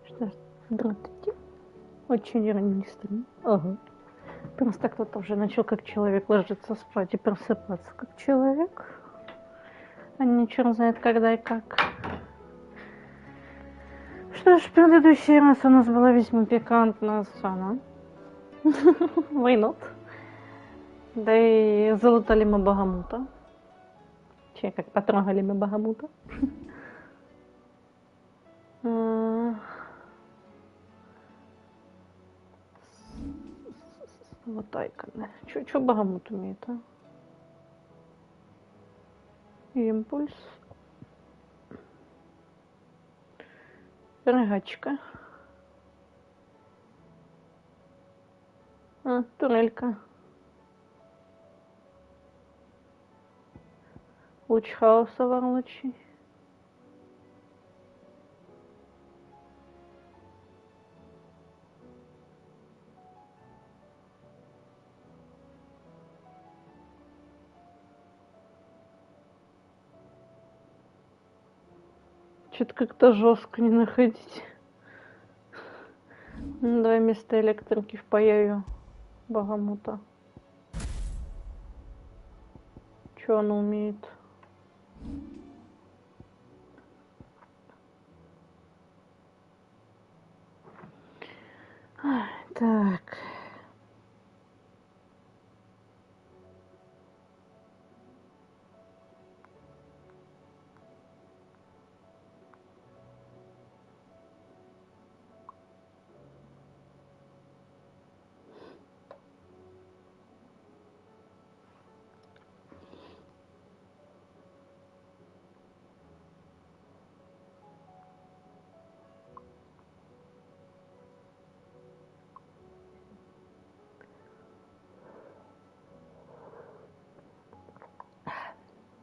Что ж, здравствуйте. Очень ранний стрим. Ага. Просто кто-то уже начал как человек ложиться спать и просыпаться как человек. А не черт знает когда и как. Что ж, в предыдущий раз у нас была весьма пикантная сцена. Why not? Да и залутали мы Багамута. Че, как потрогали мы Багамута. Вот айконы. Чё Багамут умеет, а? Импульс. Рыгачка. Турелька. Луч хаоса ворлочий. Что-то как-то жестко не находить. Давай вместо электрики впаяю Багамута. Что она умеет? Так.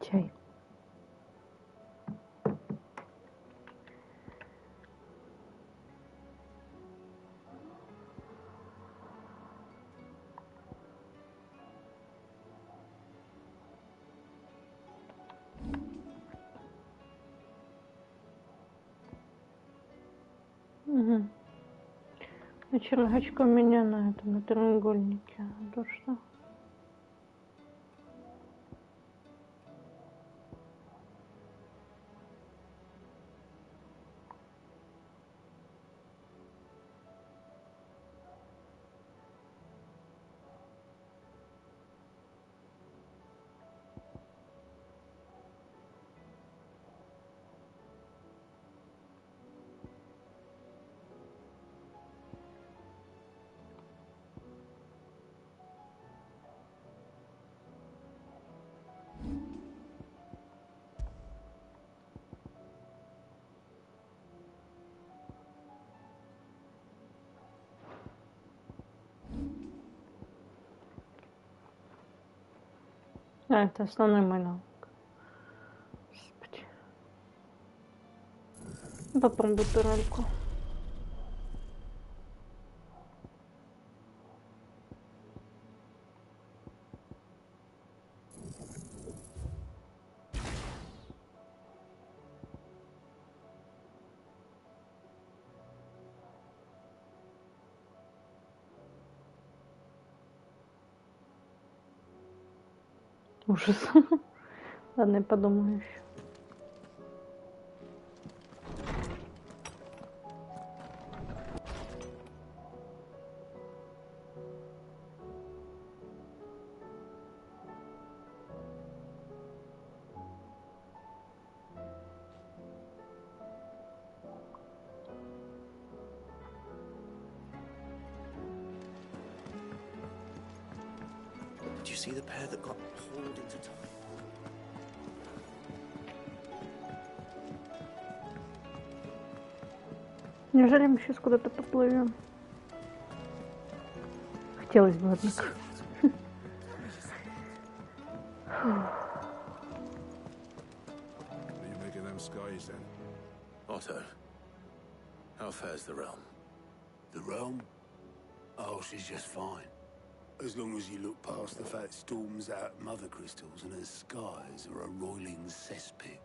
Чай. Угу. А червячка у меня на этом, на треугольнике. А то что? Это основной мой навык. Господи. Попробуй турельку. Ужас. Ладно, я подумаю еще. Do you see the pair that got pulled into time? Неужели мы сейчас куда-то поплывем? Хотелось бы, однако. What do you make of them skies, then? Otto, how fares the realm? The realm? Oh, she's just fine. As long as you look past the fat storms out mother crystals and her skies are a roiling cesspit.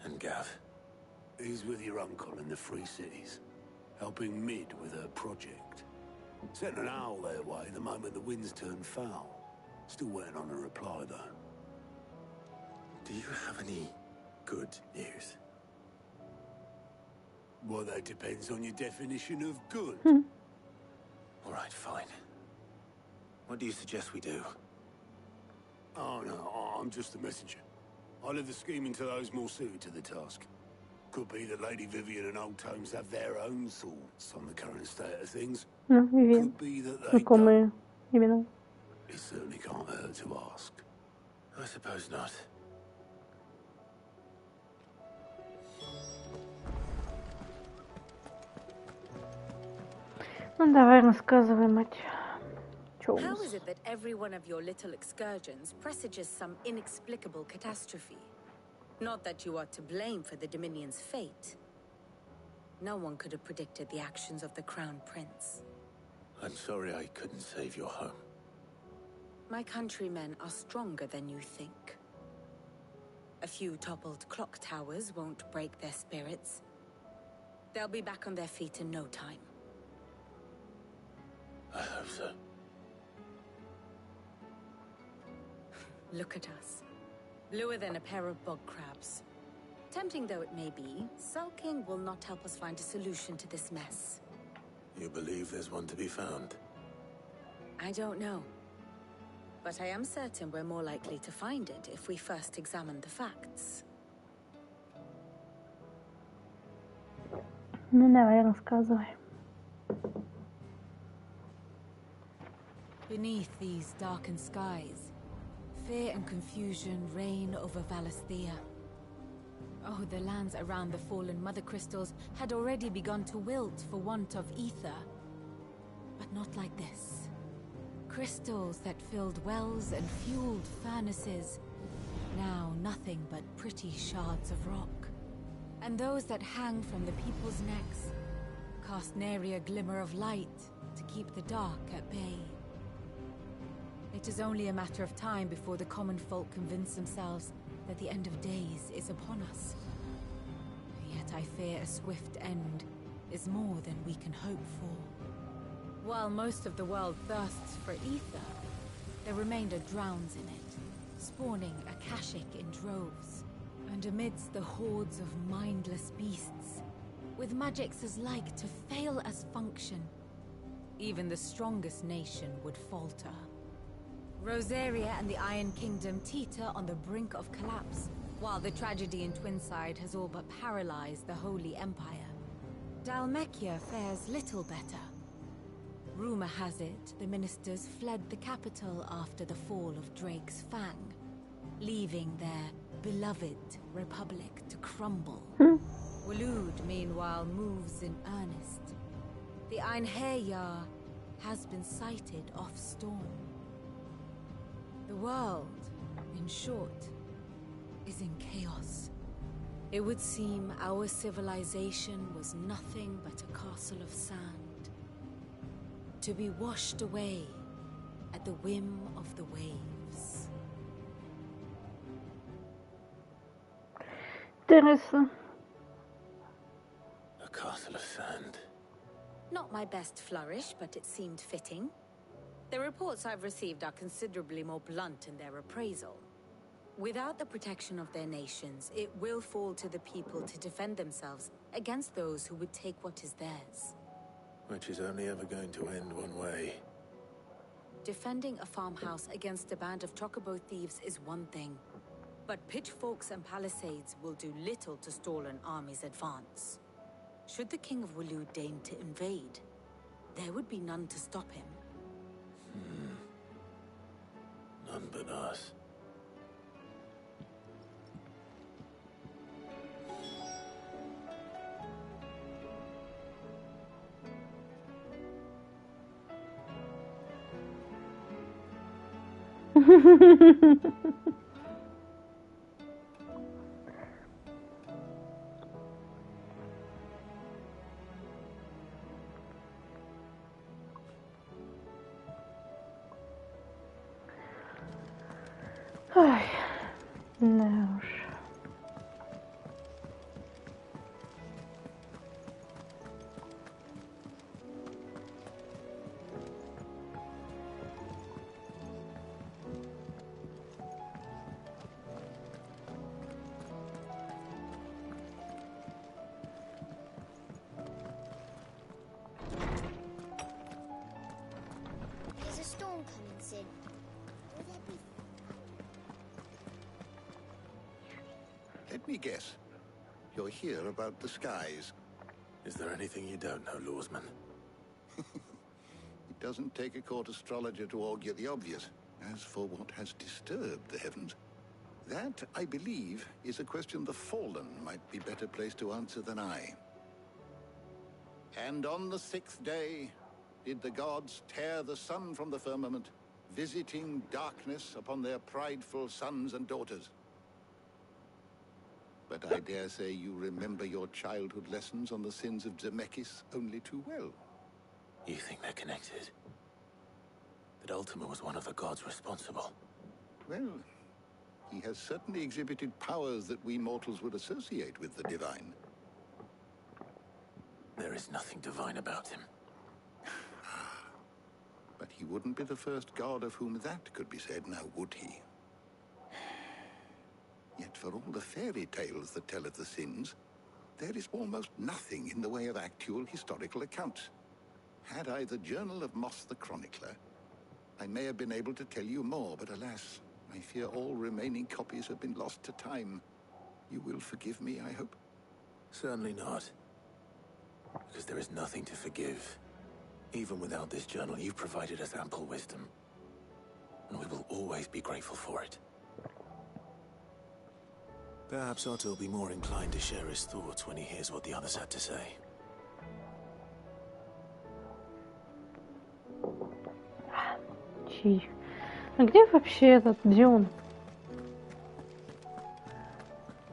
And Gav? He's with your uncle in the Free Cities, helping Mid with her project. Sent an owl their way the moment the winds turned foul. Still waiting on a reply, though. Do you have any good news? Well, that depends on your definition of good. All right, fine. What do you suggest we do? Oh, no, I'm just the messenger. I leave the scheming to those more suited to the task. Could be that Lady Vivian and Old Tomes have their own thoughts on the current state of things. Ну, Вивиан. Could be that they don't. Знакомые имена. It certainly can't hurt to ask. I suppose not. Ну, давай рассказывай, мать. Чё у How нас? is it that every one of your little excursions presages some inexplicable catastrophe? Not that you are to blame for the Dominion's fate. No one could have predicted the actions of the Crown Prince. I'm sorry I couldn't save your home. My countrymen are stronger than you think. A few toppled clock towers won't break their spirits. They'll be back on their feet in no time. I hope so. Look at us. Bluer than a pair of bog crabs. Tempting though it may be, sulking will not help us find a solution to this mess. You believe there's one to be found? I don't know. But I am certain we're more likely to find it if we first examine the facts. Ну, давай рассказывай. Beneath these darkened skies, fear and confusion reign over Valisthea. Oh, the lands around the fallen mother crystals had already begun to wilt for want of ether. But not like this. Crystals that filled wells and fueled furnaces, now nothing but pretty shards of rock. And those that hang from the people's necks cast nary a glimmer of light to keep the dark at bay. It is only a matter of time before the common folk convince themselves that the end of days is upon us. Yet I fear a swift end is more than we can hope for. While most of the world thirsts for ether, the remainder drowns in it, spawning Akashic in droves. And amidst the hordes of mindless beasts, with magics as like to fail as function, even the strongest nation would falter. Rosaria and the Iron Kingdom teeter on the brink of collapse, while the tragedy in Twinside has all but paralyzed the Holy Empire. Dalmekia fares little better. Rumor has it the ministers fled the capital after the fall of Drake's Fang, leaving their beloved republic to crumble. Waloed, meanwhile, moves in earnest. The Einherjar has been sighted off Storm. The world, in short, is in chaos. It would seem our civilization was nothing but a castle of sand, to be washed away at the whim of the waves. Интересно. A castle of sand. Not my best flourish, but it seemed fitting. The reports I've received are considerably more blunt in their appraisal. Without the protection of their nations, it will fall to the people to defend themselves against those who would take what is theirs. Which is only ever going to end one way. Defending a farmhouse against a band of chocobo thieves is one thing, but pitchforks and palisades will do little to stall an army's advance. Should the King of Waloed deign to invade, there would be none to stop him. None but us. Ой, да уж. Let me guess. You're here about the skies. Is there anything you don't know, Lawsman? It doesn't take a court astrologer to augur the obvious. As for what has disturbed the heavens, that, I believe, is a question the Fallen might be better placed to answer than I. And on the 6th day, did the gods tear the sun from the firmament, visiting darkness upon their prideful sons and daughters. But I dare say you remember your childhood lessons on the sins of Zemeckis only too well. You think they're connected? That Ultima was one of the gods responsible? Well, he has certainly exhibited powers that we mortals would associate with the divine. There is nothing divine about him. But he wouldn't be the first god of whom that could be said, now would he? Yet for all the fairy tales that tell of the sins, there is almost nothing in the way of actual historical accounts. Had I the Journal of Moss the Chronicler, I may have been able to tell you more, but alas, I fear all remaining copies have been lost to time. You will forgive me, I hope? Certainly not. Because there is nothing to forgive. Even without this journal, you've provided us ample wisdom. And we will always be grateful for it. Perhaps Otto will be more inclined to share his thoughts when he hears what the others had to say. Чей? А где вообще этот Дион?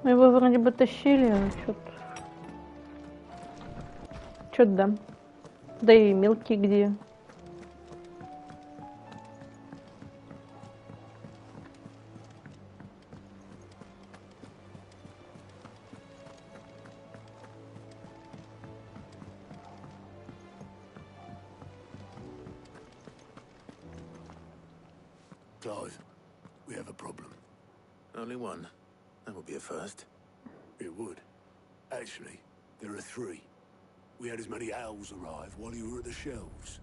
Мы его вроде бы тащили, а что-то... Чё-то да. Да и мелкий где? Clive, we have a problem. Only one. That would be a first. It would. Actually, there are 3. We had as many owls arrive while you were at the shelves.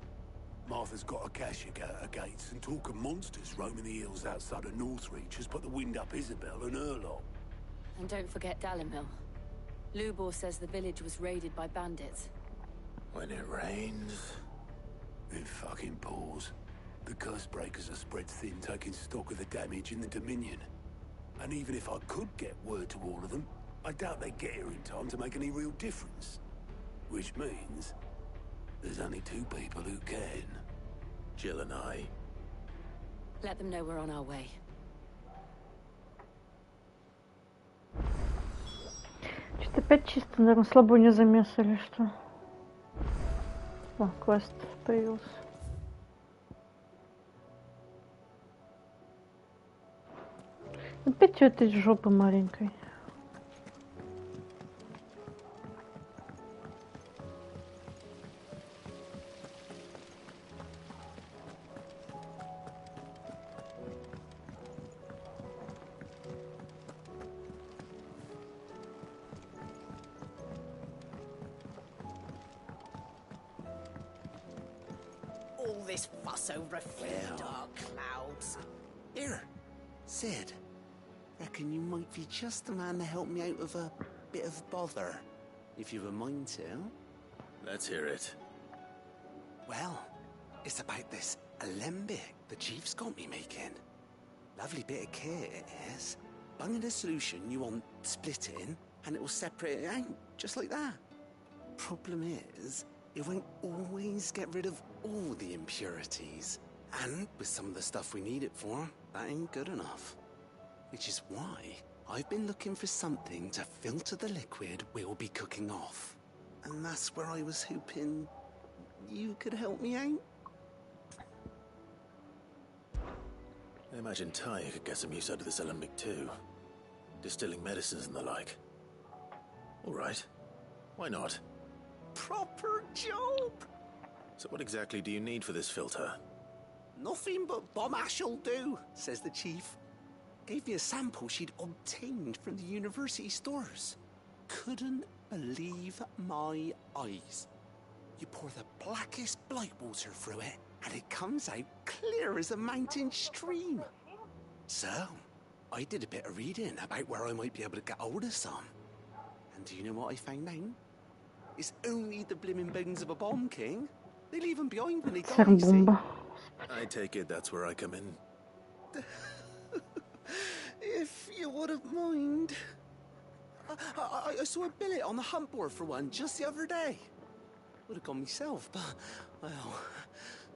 Martha's got a cashier at her gates, and talk of monsters roaming the hills outside of Northreach has put the wind up Isabel and her lot. And don't forget Dalimil. Lubor says the village was raided by bandits. When it rains... It fucking pours. The curse breakers are spread thin, taking stock of the damage in the Dominion. And even if I could get word to all of them, I doubt they'd get here in time to make any real difference. Which means there's only 2 people who can. Jill and I. Let them know we're on our way. Что-то опять чисто на расслабоне замес или что? О, квест появился. Опять у этой жопы маленькой. All this fuss over a few dark clouds. Here, Sid. Reckon you might be just the man to help me out of a bit of bother, if you've a mind to. Let's hear it. Well, it's about this alembic the chief's got me making. Lovely bit of kit it is. Bunging a solution you want splitting, and it will separate it out, just like that. Problem is, it won't always get rid of all the impurities. And with some of the stuff we need it for, that ain't good enough. Which is why I've been looking for something to filter the liquid we'll be cooking off. And that's where I was hoping you could help me out. I imagine Ty could get some use out of this alembic too. Distilling medicines and the like. All right. Why not? Proper job! So what exactly do you need for this filter? Nothing but bomb ash'll do, says the chief. Gave me a sample she'd obtained from the university stores. Couldn't believe my eyes. You pour the blackest blight water through it, and it comes out clear as a mountain stream. So, I did a bit of reading about where I might be able to get hold of some. And do you know what I found out? It's only the blimmin' bones of a bomb king. They leave them behind when they die, you see. Бомба. I take it that's where I come in. If you wouldn't mind. I saw a billet on the hunt board for one just the other day. Would have gone myself, but, well,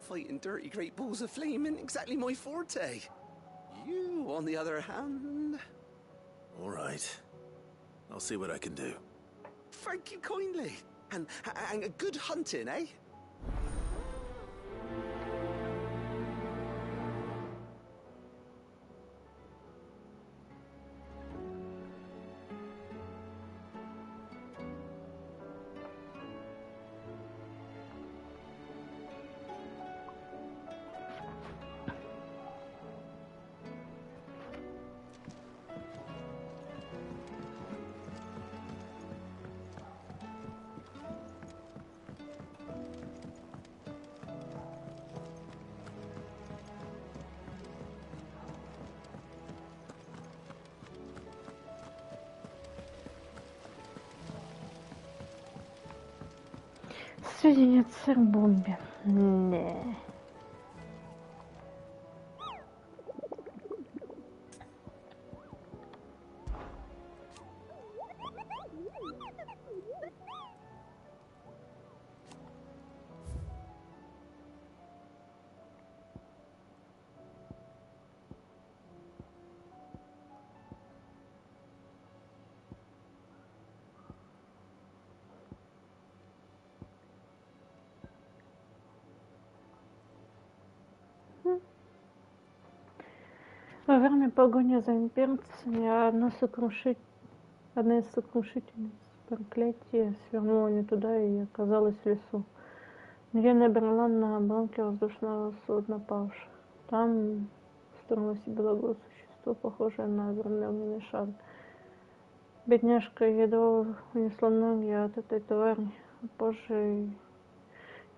fighting dirty great balls of flame ain't exactly my forte. You, on the other hand... All right. I'll see what I can do. Thank you kindly. And a good hunting, eh? Сведения о цирк-бомбе. Не. Во время погони за имперцами одна из сокрушительниц проклятия свернула не туда и оказалась в лесу, где набрала на обломке воздушного судна павших. Там устроило себе лагу существо, похожее на огроменный шар. Бедняжка едва унесла ноги от этой твари, а позже,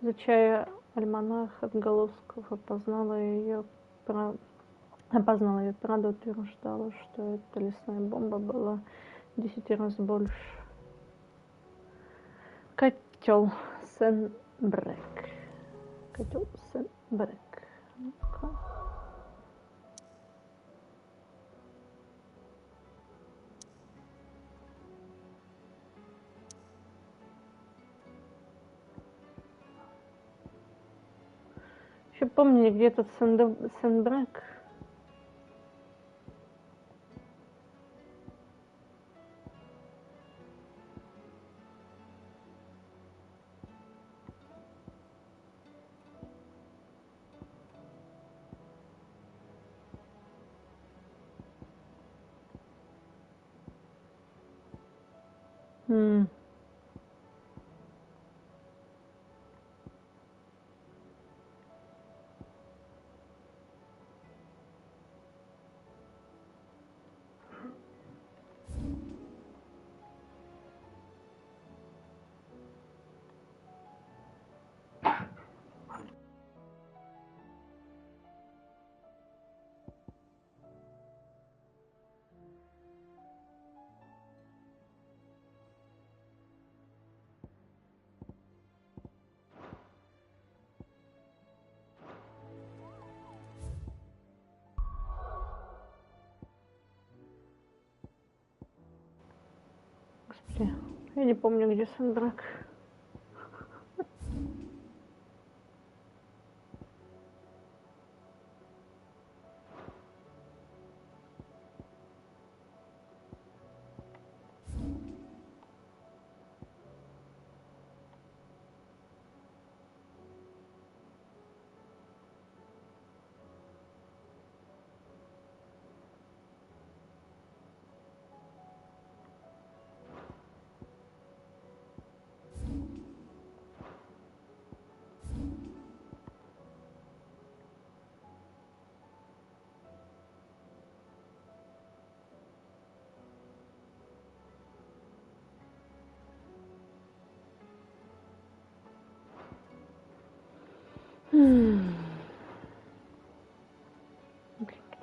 изучая альманах отголосков, опознала ее, правда утверждала, что эта лесная бомба была в 10 раз больше. Котел Сен-Брек. Котел Сен-Брек. Ну-ка. Еще помню, где этот Сен-Брек. Господи, я не помню, где Сен-Брек.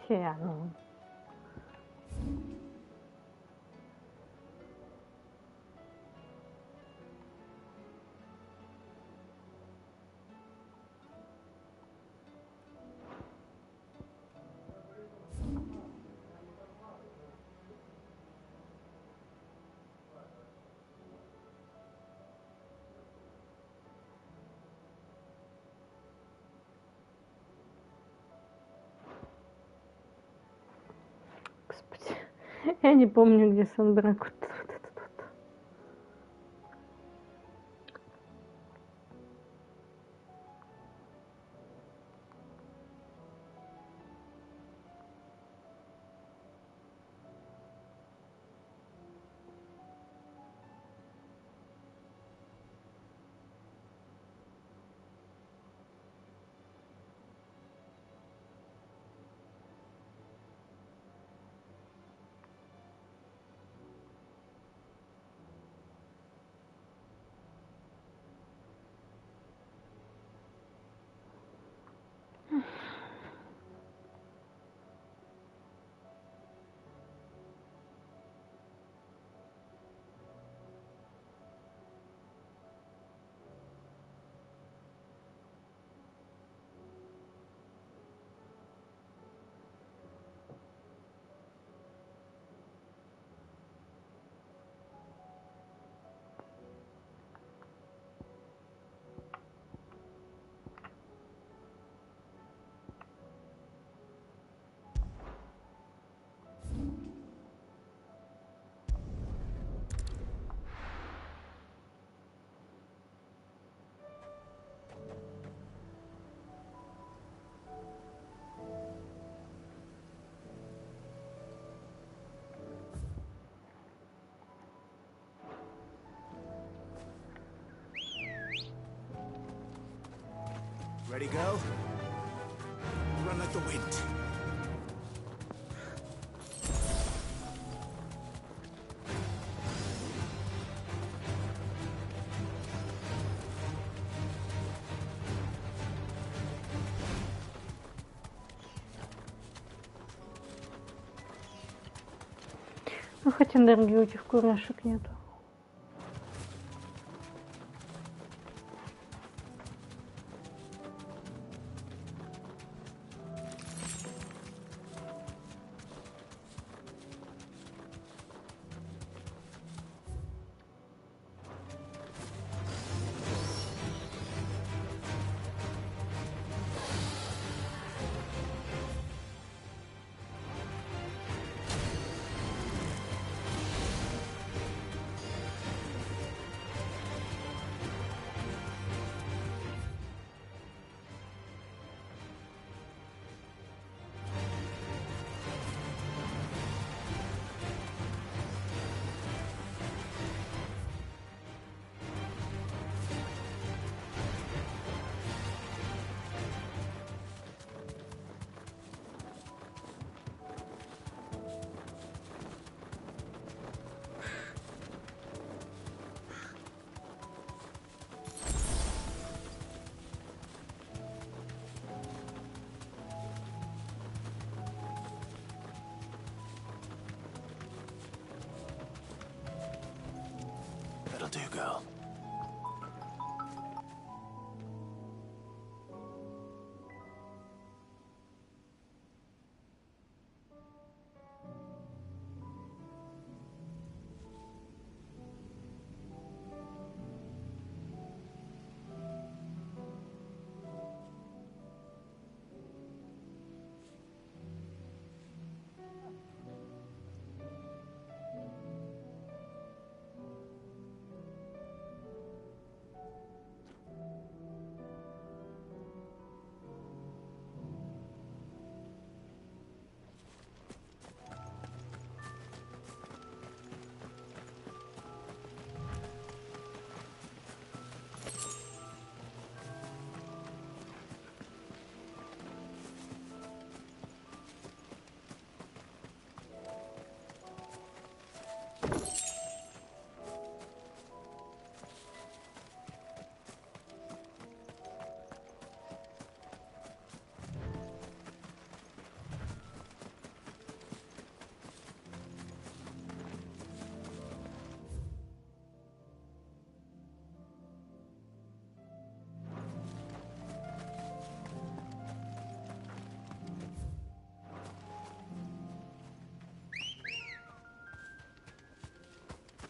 Где оно? Я не помню, где Санбрак. Вот это тут. Ready, go? Run like the wind. Ну, хоть энергии у этих курашек нету. That'll do, girl.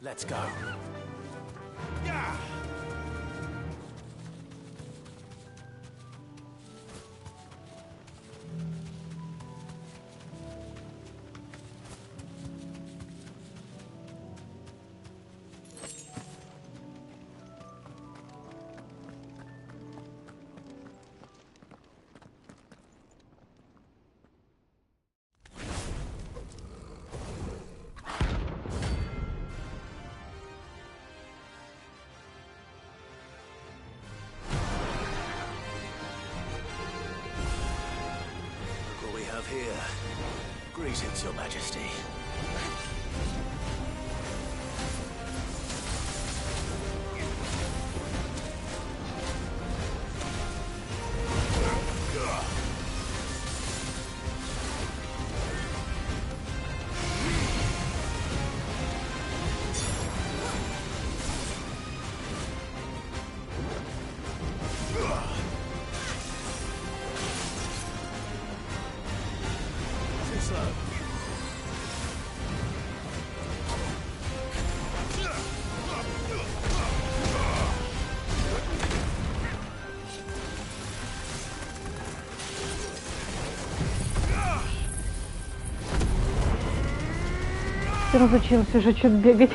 Let's go. Yeah! of here. Greetings, Your Majesty. Ты разучился уже что-то бегать.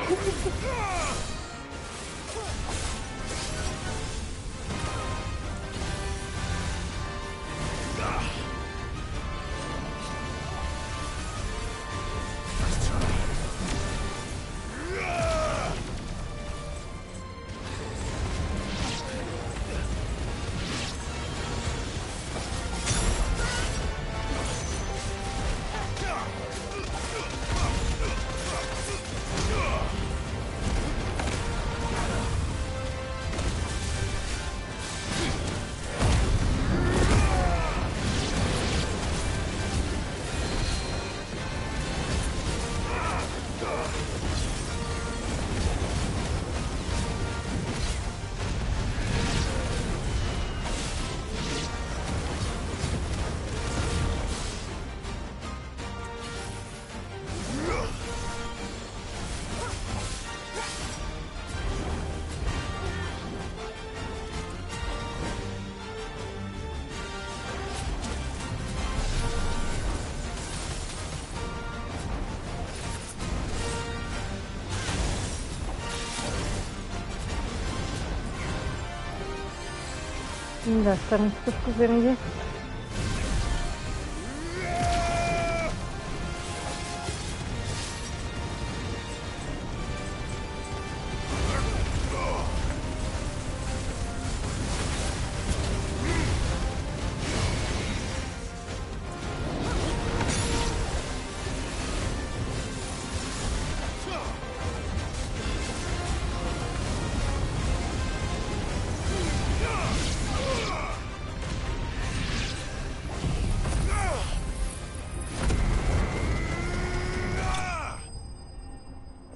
Да, стараемся пушку зарядить.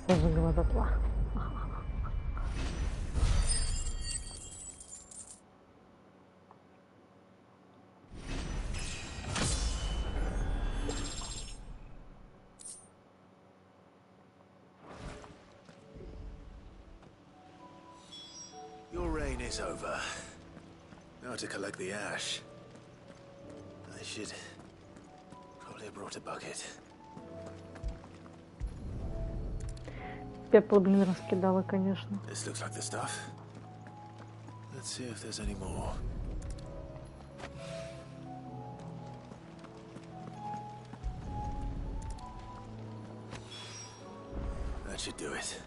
Сожгла дотла. Your reign is over. Now to collect the ash. I should probably have brought a bucket. Пепла, блин, раскидала, конечно. This looks like the stuff. Let's see if there's any more. That should do it.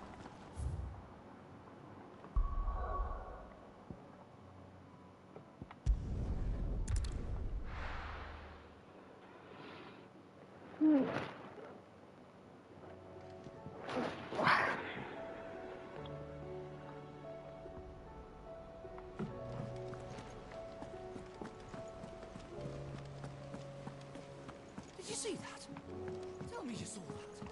Did you see that? Tell me you saw that.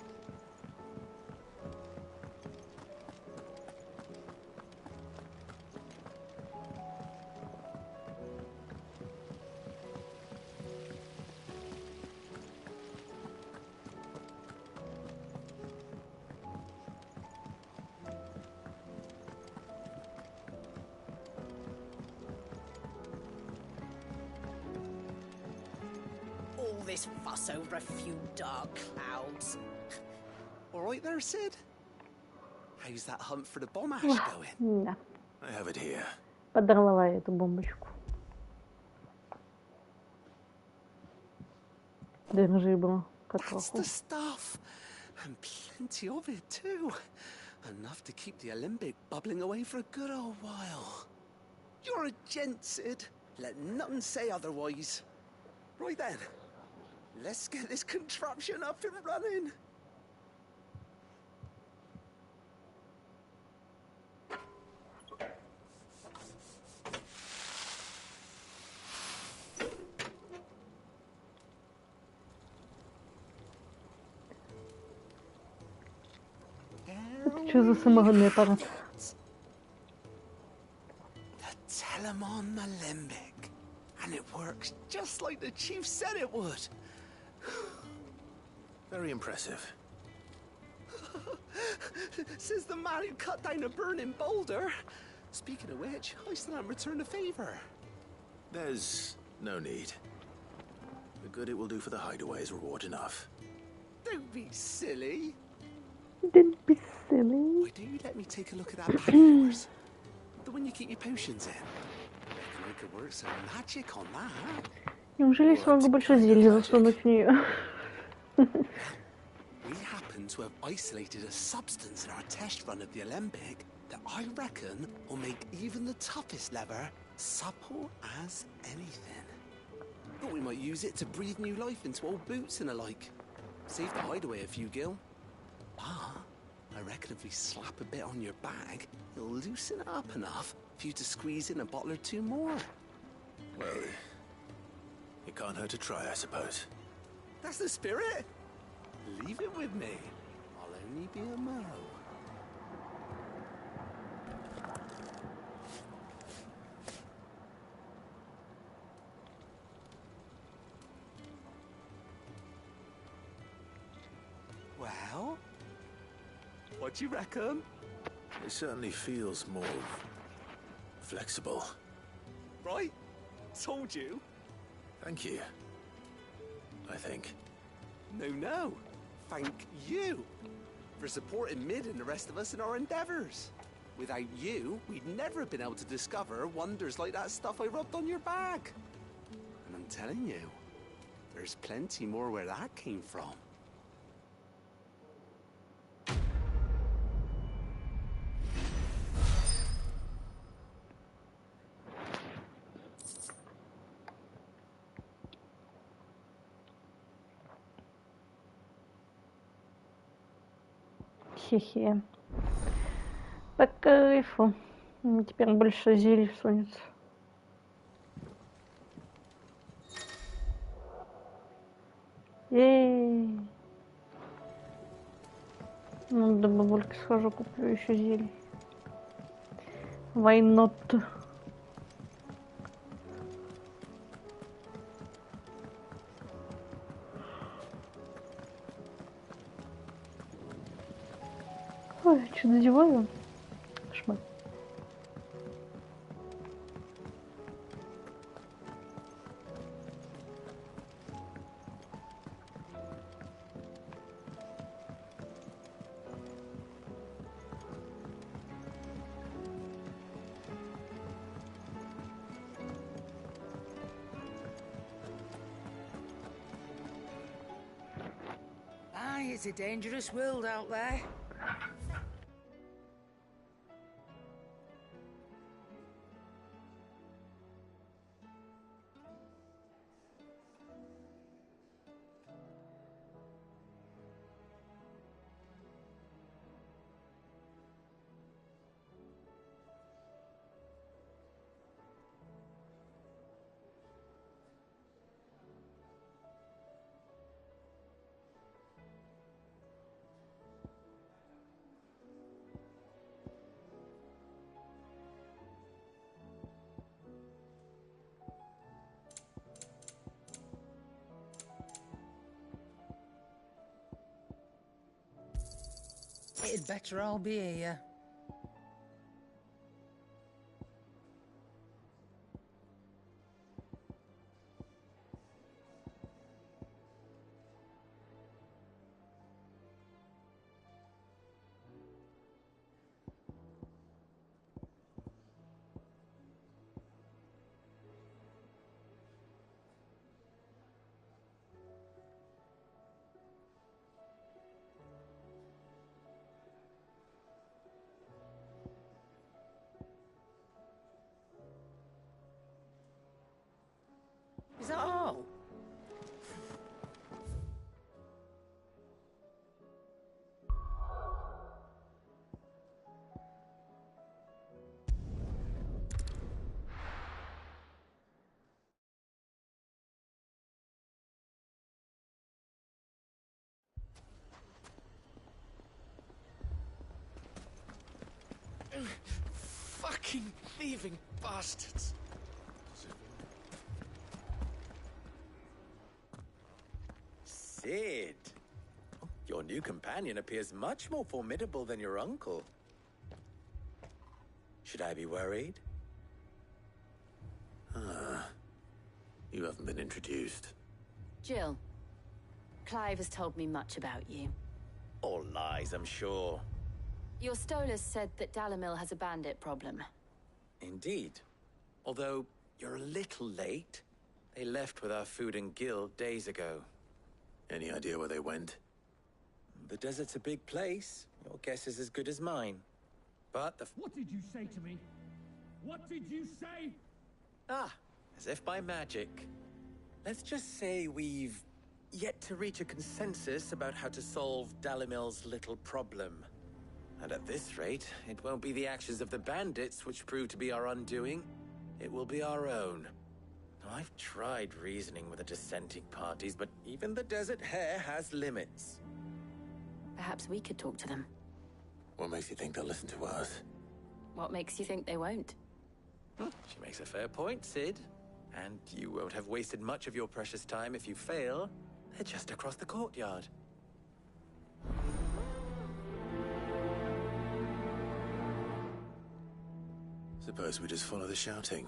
All this fuss over a few dark clouds. All right there, Sid? How's that hunt for the bomb ash going? Да, I have it here. подорвала я эту бомбочку. Держи, бро, That's катаху. the stuff. And plenty of it, too. Enough to keep the Olympic bubbling away for a good old while. You're a gent, Sid. Let nothing say otherwise. Right then. Let's get this contraption up and running. Что за самогонный аппарат? The Telemon Alembic. And it works just like the chief said it would. Very impressive. Says the man who cut down a burning boulder. Speaking of which, I still haven't returned the favor. There's no need. The good it will do for the hideaway is reward enough. Don't be silly. Don't be silly. Why don't you let me take a look at that bag of yours? The one you keep your potions in. Reckon I could work some magic on that. Неужели я смогу больше зелья засунуть в нее? We happen to have isolated a substance in our test run of the Alembic that I reckon will make even the toughest lever supple as anything. Thought we might use it to breathe new life into old boots and the like. Save the hideaway a few gil. But I reckon if we slap a bit on your bag, it'll loosen it up enough for you to squeeze in a bottle or two more. Well, it can't hurt to try, I suppose. That's the spirit. Leave it with me. I'll only be a mo. Well, what do you reckon? It certainly feels more flexible. Right? Told you. Thank you. I think. No. Thank you for supporting Mid and the rest of us in our endeavors. Without you, we'd never have been able to discover wonders like that stuff I rubbed on your bag. And I'm telling you, there's plenty more where that came from. Хе-хе. По кайфу. Теперь больше зелий всунется. Ей. Ну, до бабульки схожу, куплю еще зелий. Why not? Ой, что надеваю? Кошмар. Aye, it's a dangerous world out there. It'd better all be here. Fucking thieving bastards. Sid. Your new companion appears much more formidable than your uncle. Should I be worried? You haven't been introduced. Jill, Clive has told me much about you. All lies, I'm sure. Your Stolas said that Dalimil has a bandit problem. Indeed. Although, you're a little late. They left with our food and guild days ago. Any idea where they went? The desert's a big place. Your guess is as good as mine. But the... What did you say to me? What did you say? As if by magic. Let's just say we've yet to reach a consensus about how to solve Dalimil's little problem. And at this rate, it won't be the actions of the bandits which prove to be our undoing. It will be our own. I've tried reasoning with the dissenting parties, but even the Desert Hare has limits. Perhaps we could talk to them. What makes you think they'll listen to us? What makes you think they won't? She makes a fair point, Sid. And you won't have wasted much of your precious time if you fail. They're just across the courtyard. Suppose we just follow the shouting.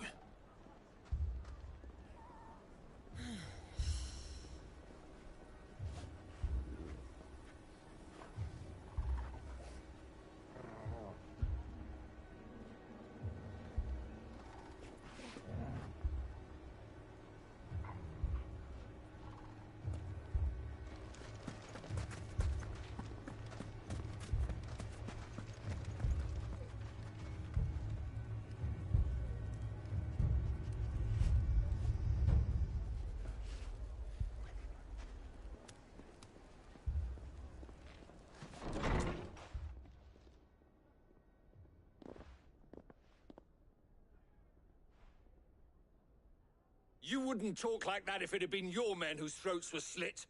You wouldn't talk like that if it had been your men whose throats were slit.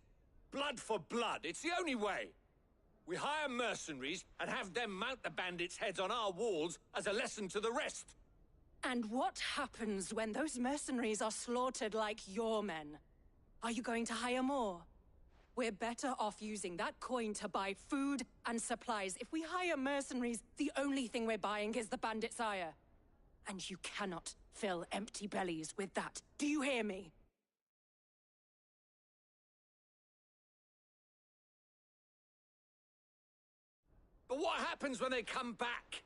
Blood for blood, it's the only way. We hire mercenaries and have them mount the bandits' heads on our walls as a lesson to the rest. And what happens when those mercenaries are slaughtered like your men? Are you going to hire more? We're better off using that coin to buy food and supplies. If we hire mercenaries, the only thing we're buying is the bandits' ire. And you cannot fill empty bellies with that. Do you hear me? But what happens when they come back?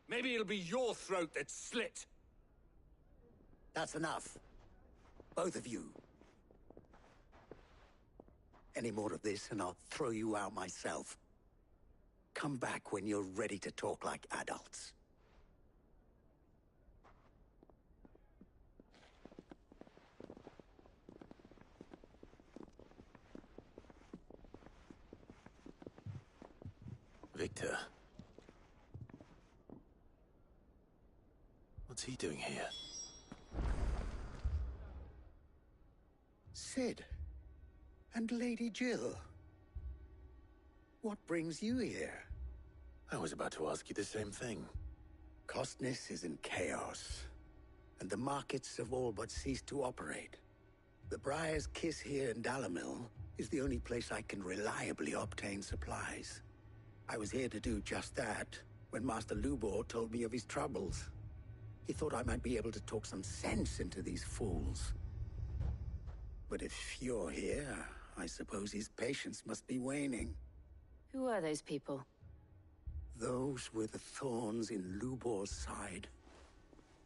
Maybe it'll be your throat that's slit. That's enough. Both of you. Any more of this and I'll throw you out myself. Come back when you're ready to talk like adults. Victor. What's he doing here? Sid. And Lady Jill. What brings you here? I was about to ask you the same thing. Costness is in chaos, and the markets have all but ceased to operate. The Briar's Kiss here in Dalimil is the only place I can reliably obtain supplies. I was here to do just that when Master Lubor told me of his troubles. He thought I might be able to talk some sense into these fools. But if you're here, I suppose his patience must be waning. Who are those people? Those were the thorns in Lubor's side.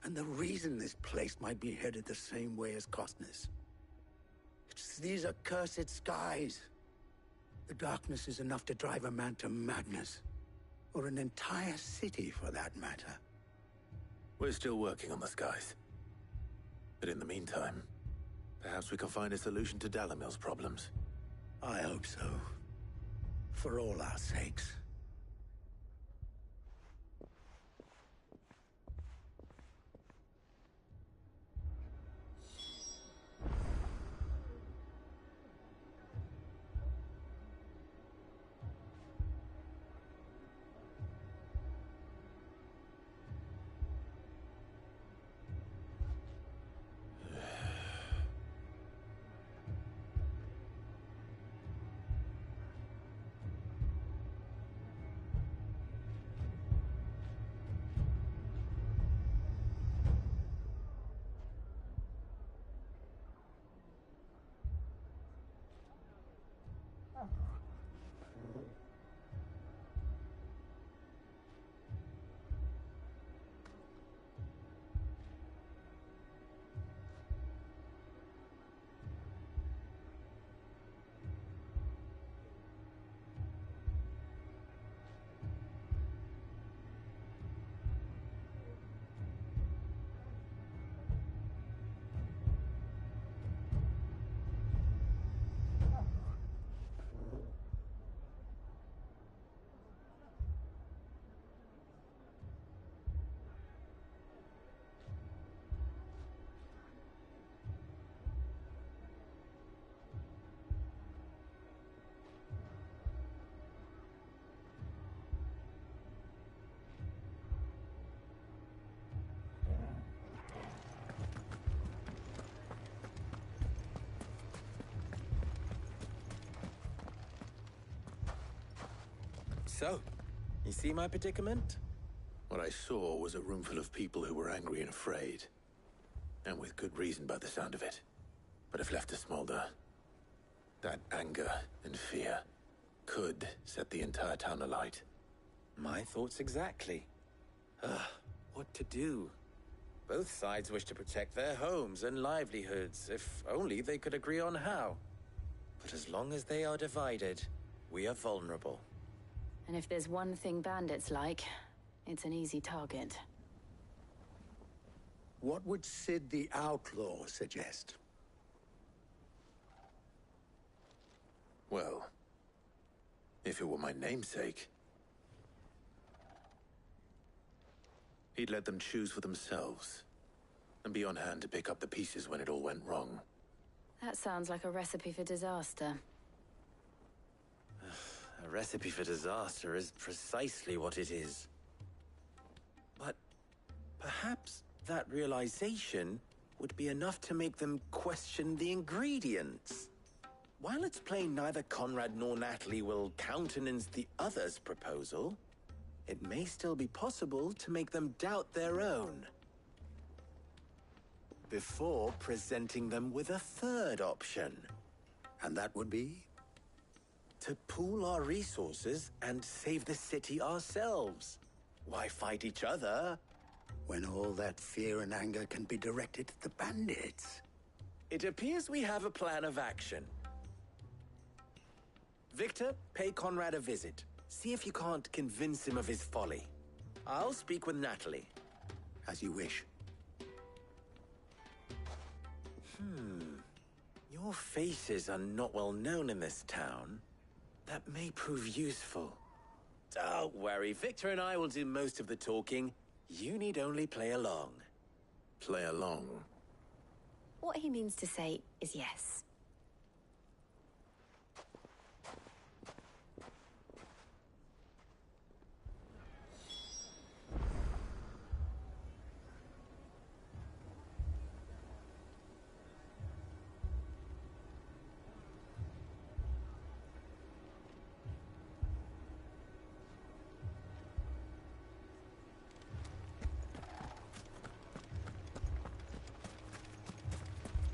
And the reason this place might be headed the same way as Costness. It's these accursed skies. The darkness is enough to drive a man to madness. Or an entire city, for that matter. We're still working on the skies. But in the meantime, perhaps we can find a solution to Dalimil's problems. I hope so. For all our sakes. So, you see my predicament? What I saw was a room full of people who were angry and afraid. And with good reason by the sound of it. But if left to smolder, that anger and fear could set the entire town alight. My thoughts exactly. What to do? Both sides wish to protect their homes and livelihoods, if only they could agree on how. But as long as they are divided, we are vulnerable. And if there's one thing bandits like, it's an easy target. What would Sid the Outlaw suggest? Well, if it were my namesake, he'd let them choose for themselves, and be on hand to pick up the pieces when it all went wrong. That sounds like a recipe for disaster. A recipe for disaster is precisely what it is. But perhaps that realization would be enough to make them question the ingredients. While it's plain neither Conrad nor Natalie will countenance the other's proposal, it may still be possible to make them doubt their own. Before presenting them with a third option. And that would be? To pool our resources and save the city ourselves. Why fight each other? When all that fear and anger can be directed at the bandits. It appears we have a plan of action. Victor, pay Conrad a visit. See if you can't convince him of his folly. I'll speak with Natalie. As you wish. Your faces are not well known in this town. That may prove useful. Don't worry, Victor and I will do most of the talking. You need only play along. Play along? What he means to say is yes.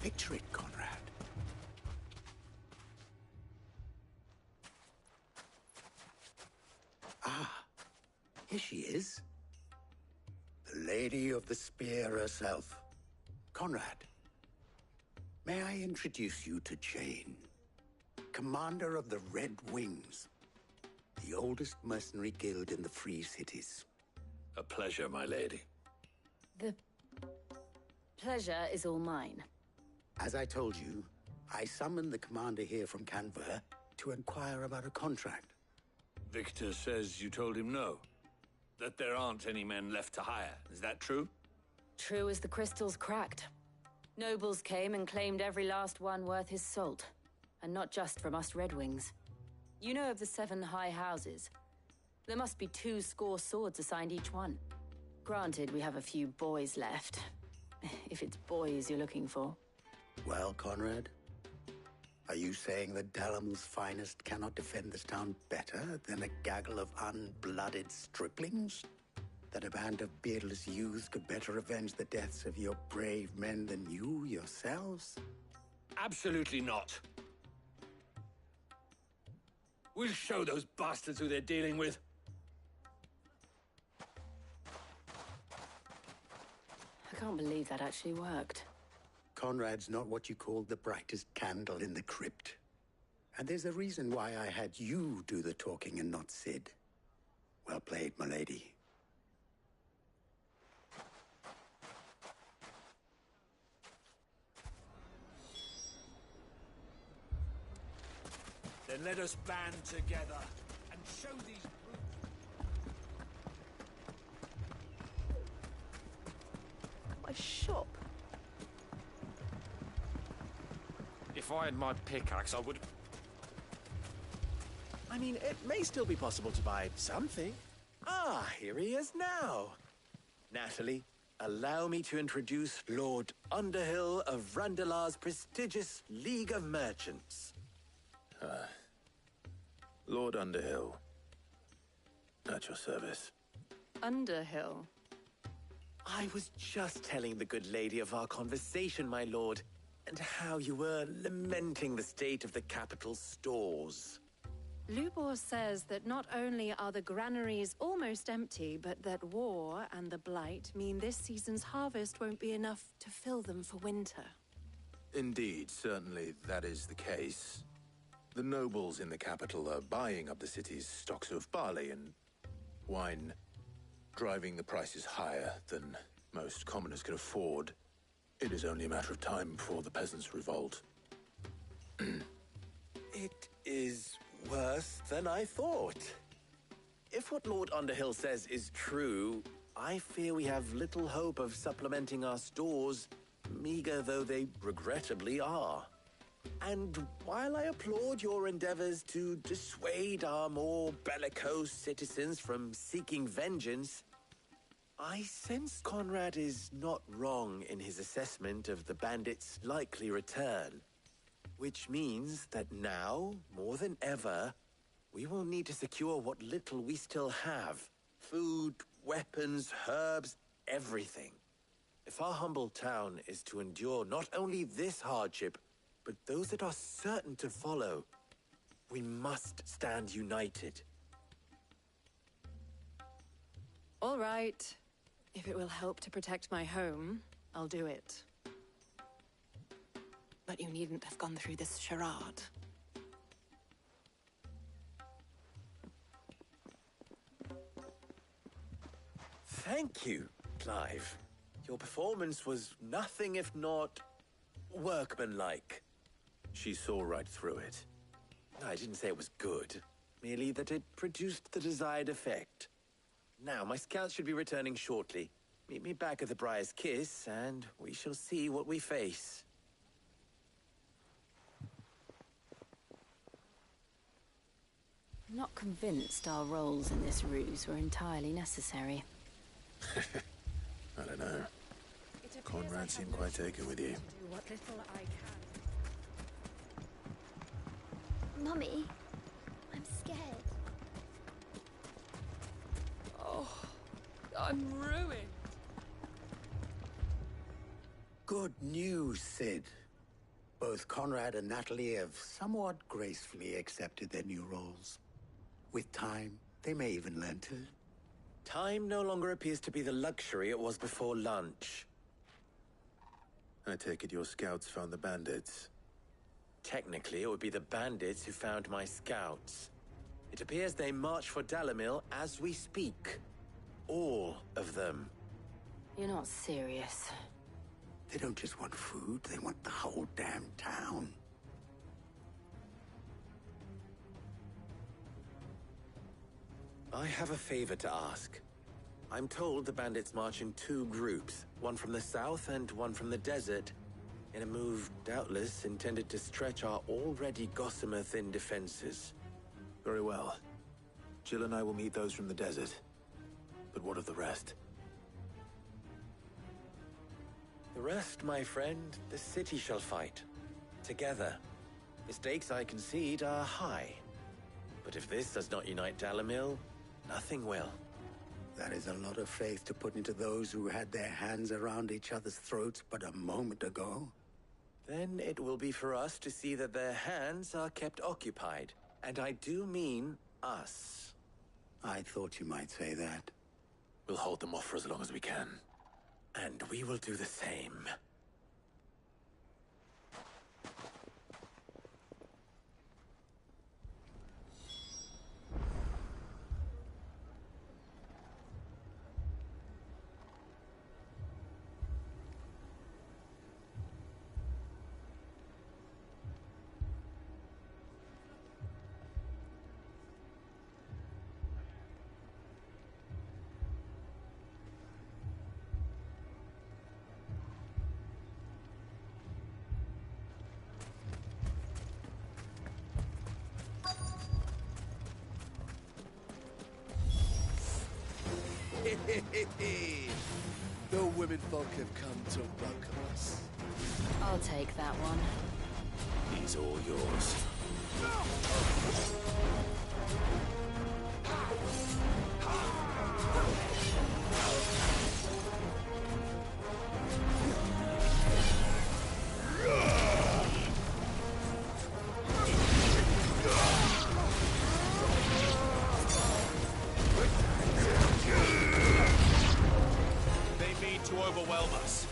Picture it, Conrad. Ah, here she is. The Lady of the Spear herself. Conrad, may I introduce you to Jane, commander of the Red Wings, the oldest mercenary guild in the Free Cities. A pleasure, my lady. The pleasure is all mine. As I told you, I summoned the commander here from Canver to inquire about a contract. Victor says you told him no. That there aren't any men left to hire. Is that true? True as the crystals cracked. Nobles came and claimed every last one worth his salt. And not just from us Red Wings. You know of the 7 high houses. There must be 2 swords assigned each one. Granted, we have a few boys left. If it's boys you're looking for. Well, Conrad, are you saying that Dalamil's finest cannot defend this town better than a gaggle of unblooded striplings? That a band of beardless youths could better avenge the deaths of your brave men than you yourselves? Absolutely not. We'll show those bastards who they're dealing with. I can't believe that actually worked. Conrad's not what you call the brightest candle in the crypt. And there's a reason why I had you do the talking and not Sid. Well played, my lady. Then let us band together and show these brutes. My shop. If I had my pickaxe, I would... I mean, it may still be possible to buy something. Ah, here he is now. Natalie, allow me to introduce Lord Underhill of Randalar's prestigious League of Merchants. Lord Underhill. At your service. Underhill. I was just telling the good lady of our conversation, my lord, and how you were lamenting the state of the capital's stores. Lubor says that not only are the granaries almost empty, but that war and the Blight mean this season's harvest won't be enough to fill them for winter. Indeed, certainly that is the case. The nobles in the capital are buying up the city's stocks of barley and wine, driving the prices higher than most commoners can afford. It is only a matter of time before the peasants revolt. It is worse than I thought. If what Lord Underhill says is true, I fear we have little hope of supplementing our stores, meager though they regrettably are. And while I applaud your endeavors to dissuade our more bellicose citizens from seeking vengeance, I sense Conrad is not wrong in his assessment of the bandits' likely return. Which means that now, more than ever, we will need to secure what little we still have. Food, weapons, herbs, everything. If our humble town is to endure not only this hardship, but those that are certain to follow, we must stand united. All right. If it will help to protect my home, I'll do it. But you needn't have gone through this charade. Thank you, Clive. Your performance was nothing if not workmanlike. She saw right through it. I didn't say it was good, merely that it produced the desired effect. Now, my scouts should be returning shortly. Meet me back at the Briar's Kiss, and we shall see what we face. I'm not convinced our roles in this ruse were entirely necessary. I don't know. Conrad seemed quite taken with you. Mummy, I'm scared. Oh, I'm ruined. Good news, Sid. Both Conrad and Natalie have somewhat gracefully accepted their new roles. With time, they may even learn to. Time no longer appears to be the luxury it was before lunch. I take it your scouts found the bandits. Technically, it would be the bandits who found my scouts. It appears they march for Dalimil as we speak. All of them. You're not serious. They don't just want food, they want the whole damn town. I have a favor to ask. I'm told the bandits march in two groups, one from the south and one from the desert, in a move doubtless intended to stretch our already gossamer-thin defenses. Very well. Jill and I will meet those from the desert. But what of the rest? The rest, my friend, the city shall fight. Together. The stakes, I concede, are high. But if this does not unite Dalimil, nothing will. That is a lot of faith to put into those who had their hands around each other's throats but a moment ago. Then it will be for us to see that their hands are kept occupied. And I do mean us. I thought you might say that. We'll hold them off for as long as we can. And we will do the same. The women folk have come to welcome us. I'll take that one. He's all yours. They mean to overwhelm us.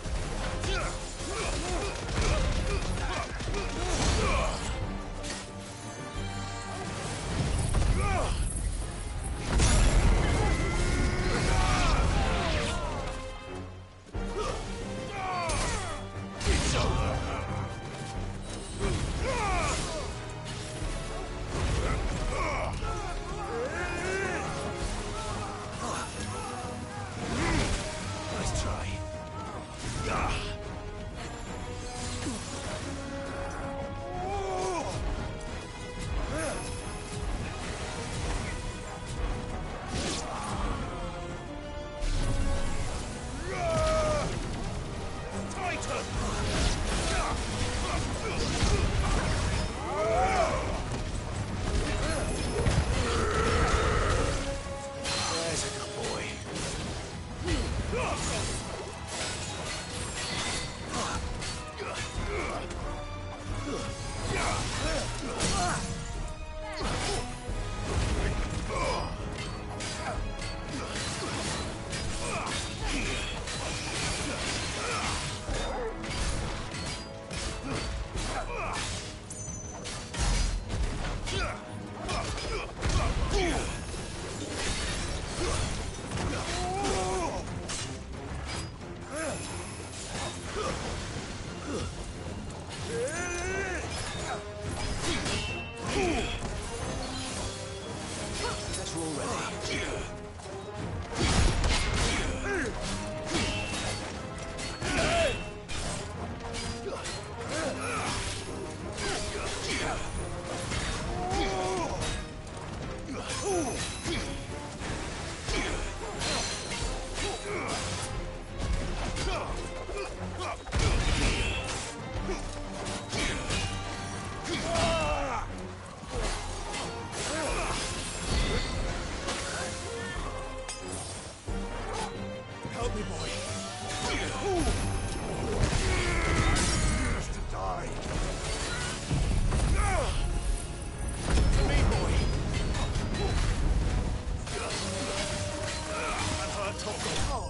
Nice try. There's a good boy. Guess we're all ready. Help me, boy. Used to die. To me, boy. I've heard talk of hell.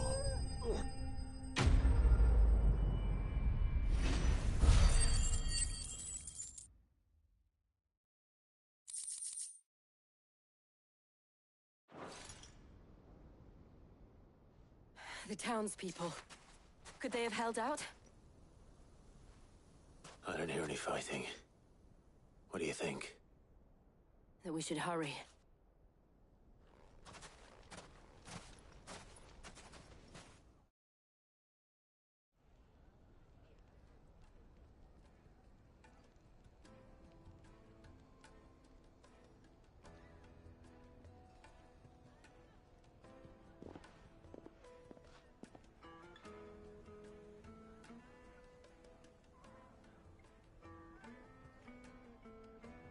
The townspeople. Could they have held out? I don't hear any fighting. What do you think? That we should hurry.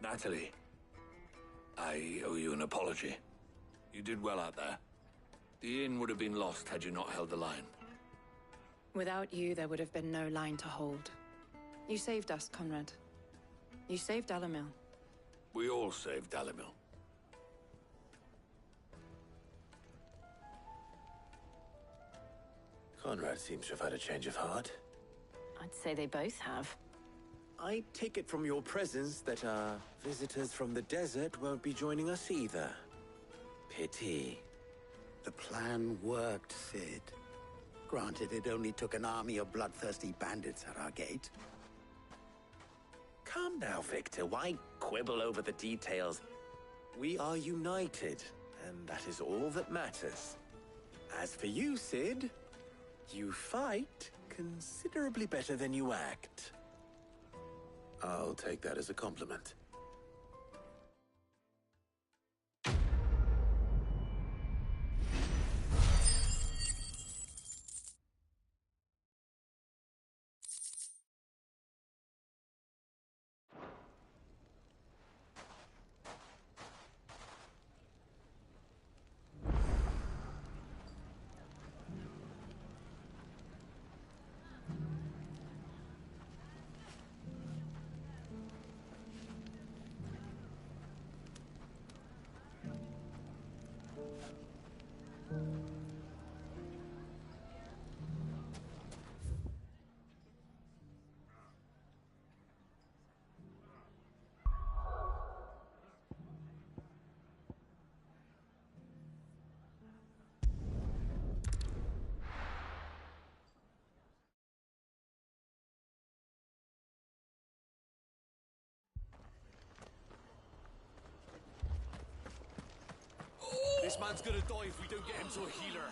Natalie, I owe you an apology. You did well out there. The inn would have been lost had you not held the line. Without you, there would have been no line to hold. You saved us, Conrad. You saved Dalamil. We all saved Dalamil. Conrad seems to have had a change of heart. I'd say they both have. I take it from your presence that our visitors from the desert won't be joining us either. Pity. The plan worked, Sid. Granted, it only took an army of bloodthirsty bandits at our gate. Calm now, Victor. Why quibble over the details? We are united, and that is all that matters. As for you, Sid, you fight considerably better than you act. I'll take that as a compliment. This man's gonna die if we don't get him to a healer.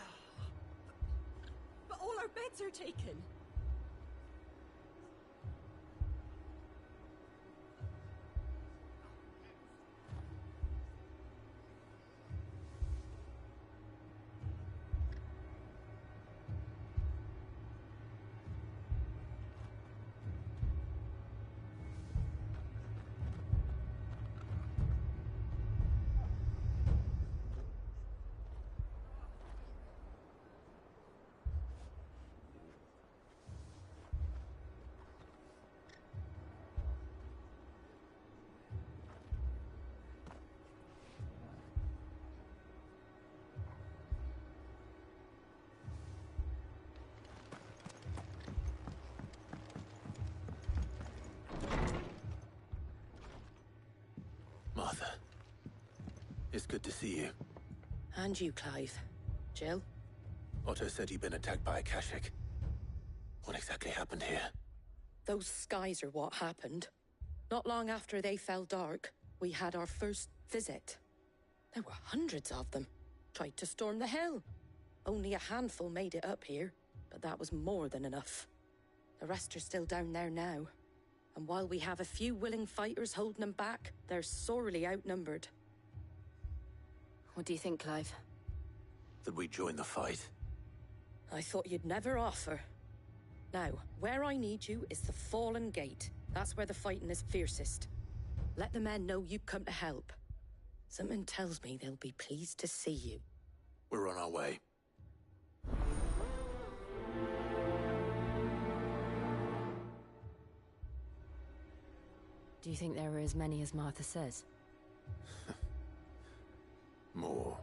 But all our beds are taken. Martha. It's good to see you. And you, Clive. Jill? Otto said you'd been attacked by a Akashic. What exactly happened here? Those skies are what happened. Not long after they fell dark, we had our first visit. There were hundreds of them. Tried to storm the hill. Only a handful made it up here, but that was more than enough. The rest are still down there now. And while we have a few willing fighters holding them back, they're sorely outnumbered. What do you think, Clive? That we join the fight? I thought you'd never offer. Now, where I need you is the Fallen Gate. That's where the fighting is fiercest. Let the men know you've come to help. Something tells me they'll be pleased to see you. We're on our way. Do you think there are as many as Martha says? More.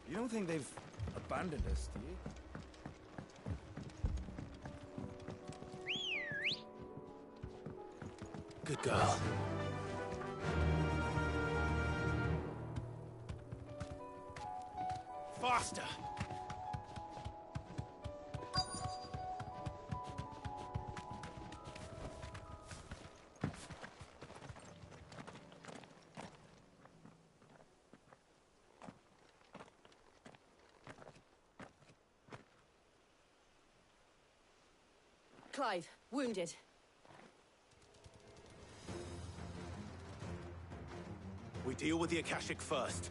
You don't think they've abandoned us, do you? Good girl. Faster! Clive, wounded. We deal with the Akashic first.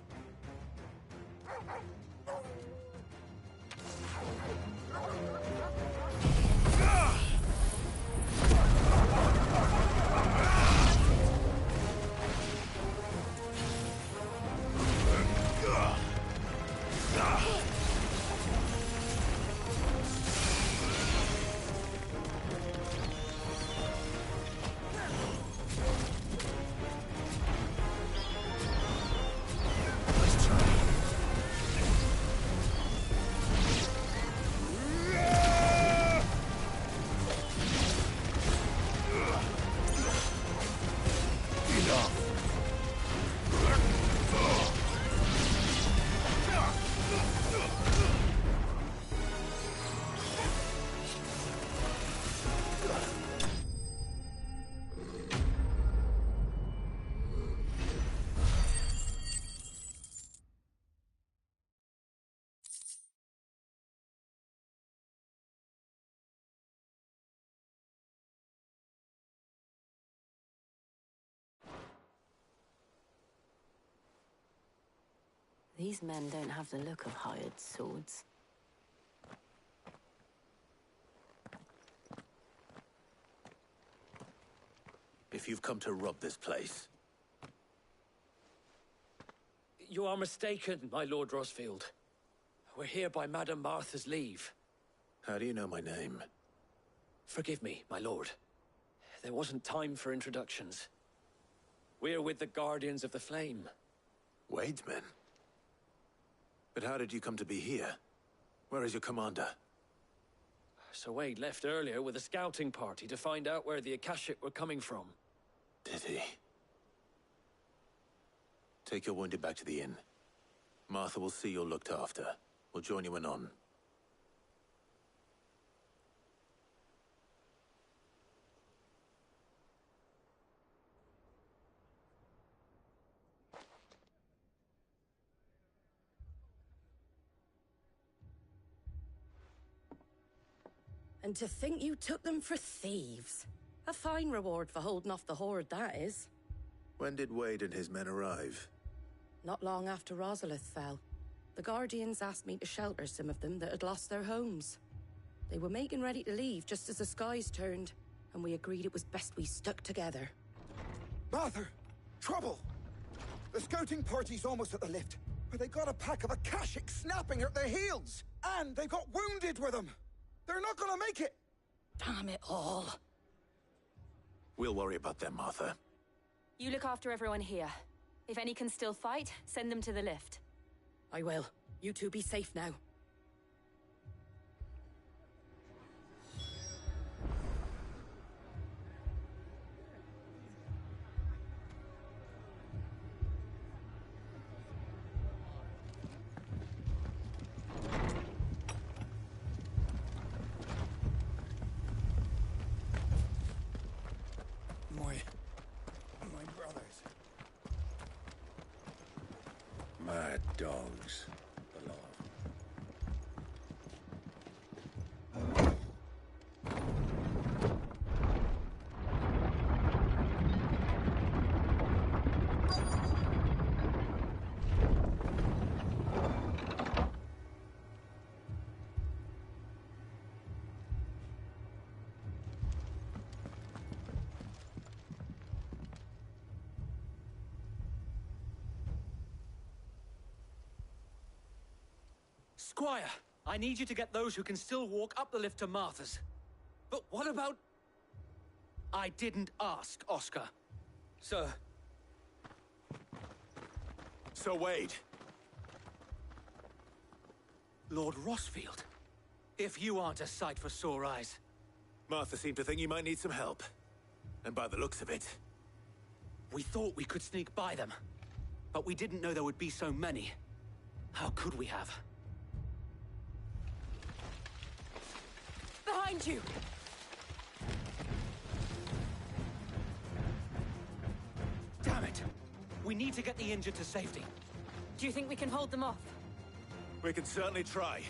These men don't have the look of hired swords. If you've come to rob this place. You are mistaken, my Lord Rosfield. We're here by Madame Martha's leave. How do you know my name? Forgive me, my lord. There wasn't time for introductions. We're with the Guardians of the Flame. Wade's men? But how did you come to be here? Where is your commander? So Wade left earlier with a scouting party to find out where the Akashic were coming from. Did he? Take your wounded back to the inn. Martha will see you're looked after. We'll join you anon. And to think you took them for thieves. A fine reward for holding off the horde, that is. When did Wade and his men arrive? Not long after Rosalith fell. The Guardians asked me to shelter some of them that had lost their homes. They were making ready to leave just as the skies turned, and we agreed it was best we stuck together. Martha! Trouble! The scouting party's almost at the lift, but they got a pack of Akashic snapping at their heels! And they got wounded with them! They're not gonna make it! Damn it all. We'll worry about them, Martha. You look after everyone here. If any can still fight, send them to the lift. I will. You two be safe now. My brothers. Mad dogs. Below. Squire, I need you to get those who can still walk up the lift to Martha's. But what about... I didn't ask, Oscar. Sir. Sir Wade. Lord Rossfield. If you aren't a sight for sore eyes. Martha seemed to think you might need some help. And by the looks of it... We thought we could sneak by them. But we didn't know there would be so many. How could we have? Behind you! Damn it! We need to get the injured to safety. Do you think we can hold them off? We can certainly try.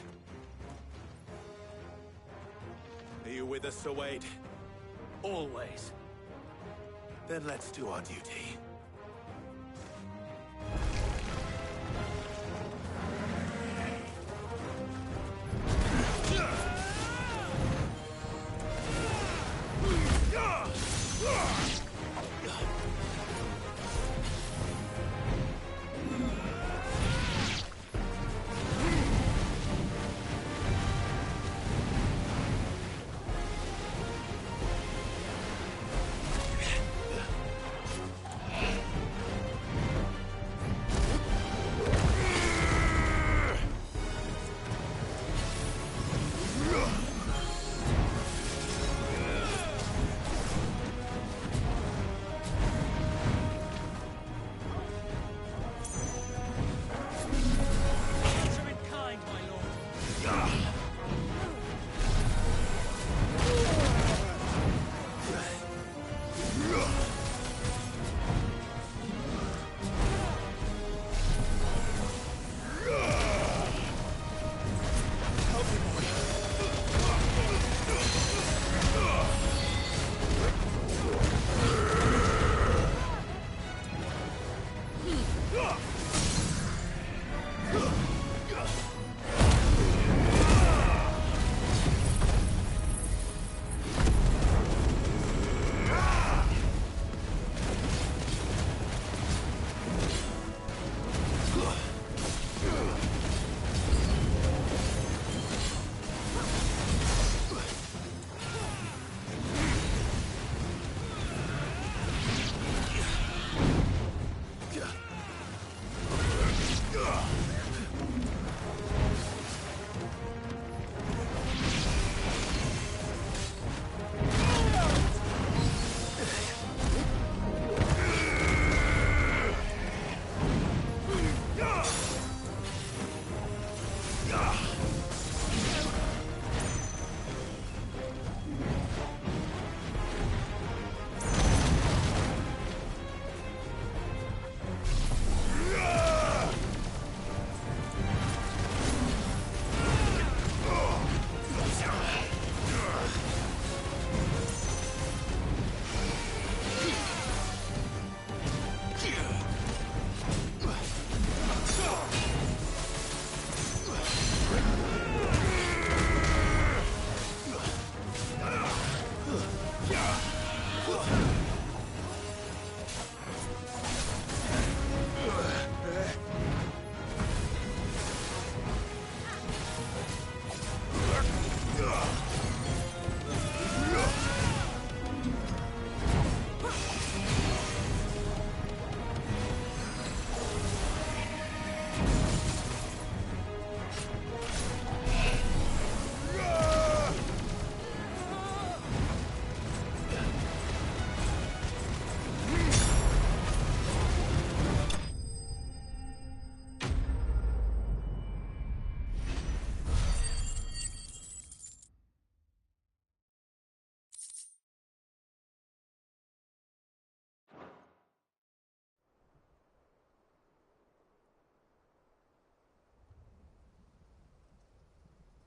Are you with us, Sir Wade? Always. Then let's do our duty.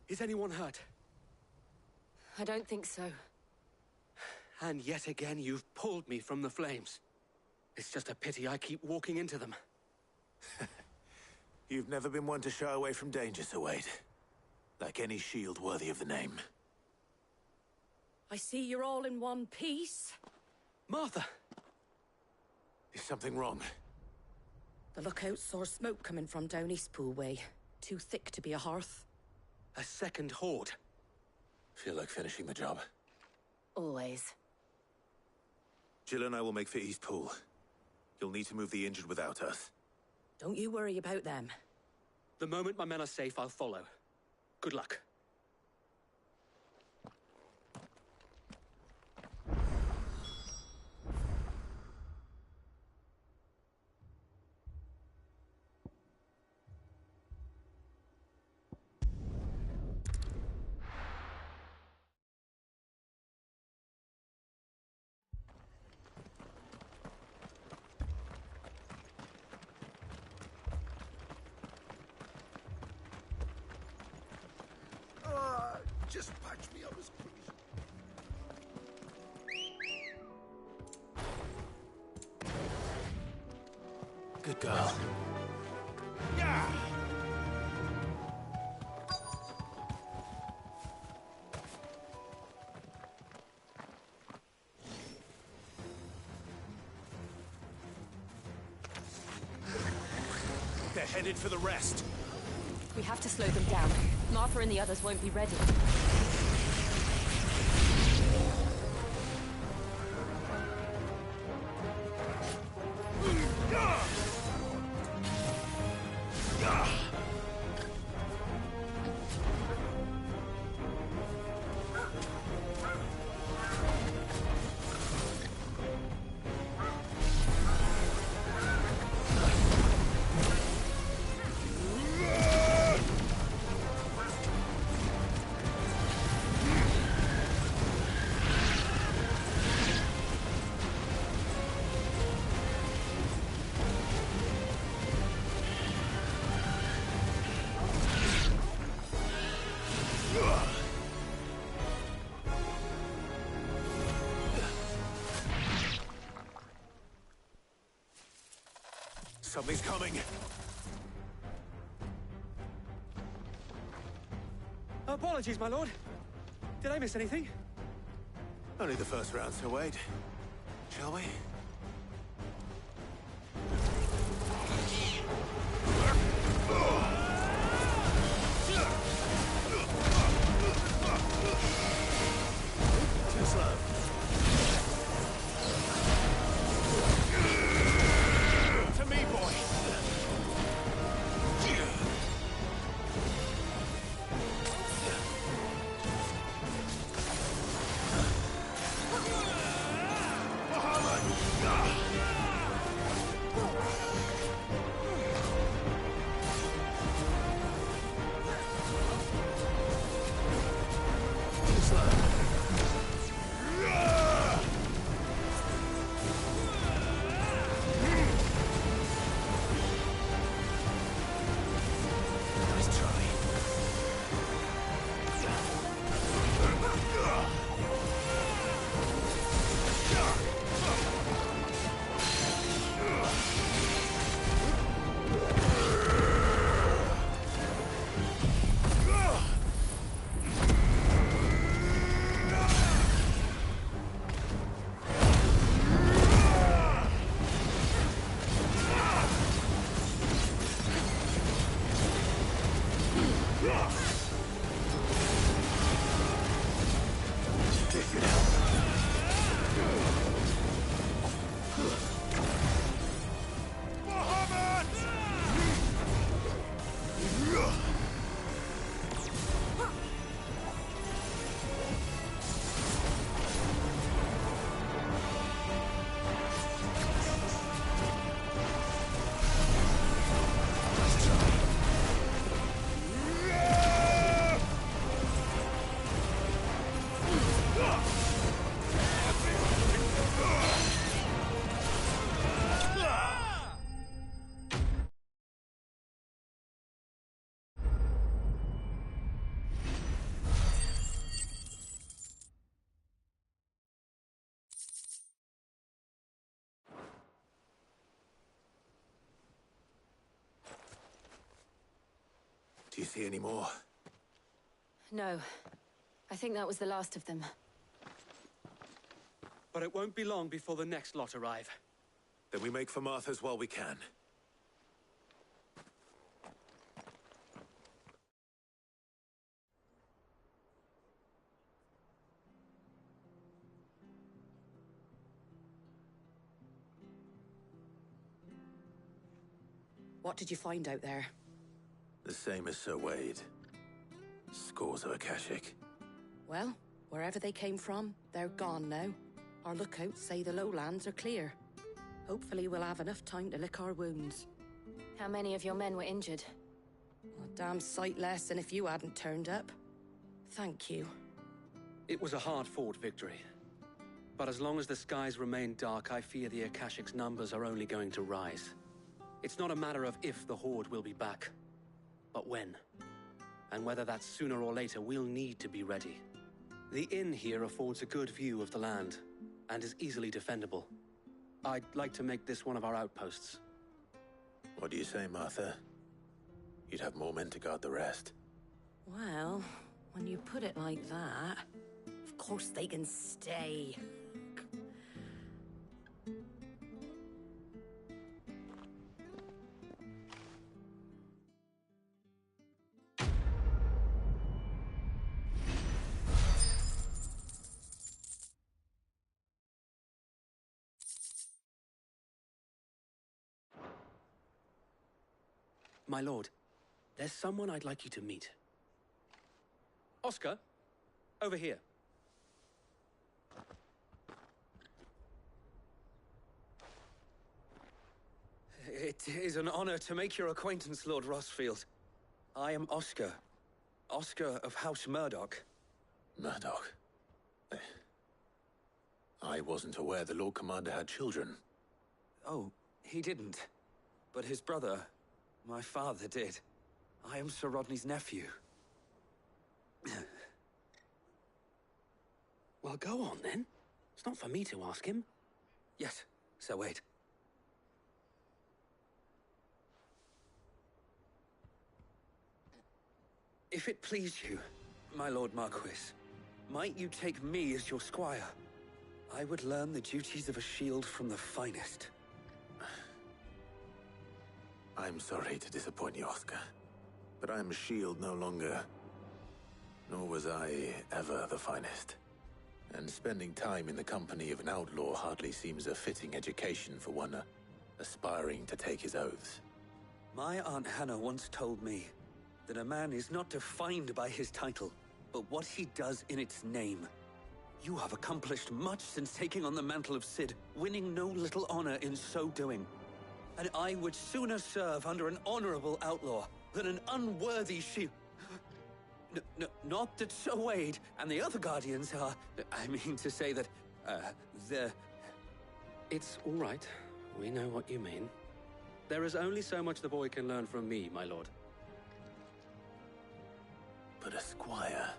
Is anyone hurt? I don't think so. And yet again, you've pulled me from the flames. It's just a pity I keep walking into them. You've never been one to shy away from danger, Sir Wade. Like any shield worthy of the name. I see you're all in one piece. Martha! Is something wrong? The lookout saw smoke coming from down Eastpool way. Too thick to be a hearth. A second horde. Feel like finishing the job. Always. Jill and I will make for Eastpool. You'll need to move the injured without us. Don't you worry about them. The moment my men are safe, I'll follow. Good luck. Just patch me up as quick as... Good girl. Yeah! They're headed for the rest. We have to slow them down. Martha and the others won't be ready. Something's coming. Apologies, my lord. Did I miss anything? Only the first round, Sir Wade. Shall we? Too slow. To me, boy. Muhammad! Do you see any more? No. I think that was the last of them. But it won't be long before the next lot arrive. Then we make for Martha's while we can. What did you find out there? The same as Sir Wade. Scores of Akashic. Well, wherever they came from, they're gone now. Our lookouts say the lowlands are clear. Hopefully we'll have enough time to lick our wounds. How many of your men were injured? A damn sight less than if you hadn't turned up. Thank you. It was a hard-fought victory. But as long as the skies remain dark, I fear the Akashic's numbers are only going to rise. It's not a matter of if the Horde will be back, but when. And whether that's sooner or later, we'll need to be ready. The inn here affords a good view of the land, and is easily defendable. I'd like to make this one of our outposts. What do you say, Martha? You'd have more men to guard the rest. Well, when you put it like that, of course they can stay. My lord, there's someone I'd like you to meet. Oscar, over here. It is an honor to make your acquaintance, Lord Rossfield. I am Oscar. Oscar of House Murdoch. Murdoch? I wasn't aware the Lord Commander had children. Oh, he didn't. But his brother, my father, did. I am Sir Rodney's nephew. Well, go on, then. It's not for me to ask him. Yes, Sir Wade. If it please you, my Lord Marquis, might you take me as your squire? I would learn the duties of a shield from the finest. I'm sorry to disappoint you, Oscar, but I'm a shield no longer. Nor was I ever the finest. And spending time in the company of an outlaw hardly seems a fitting education for one aspiring to take his oaths. My Aunt Hannah once told me that a man is not defined by his title, but what he does in its name. You have accomplished much since taking on the mantle of Cid, winning no little honor in so doing. And I would sooner serve under an honorable outlaw than an unworthy shield. Not that Sir Wade and the other Guardians are... I mean to say that, they're... It's all right. We know what you mean. There is only so much the boy can learn from me, my lord. But a squire...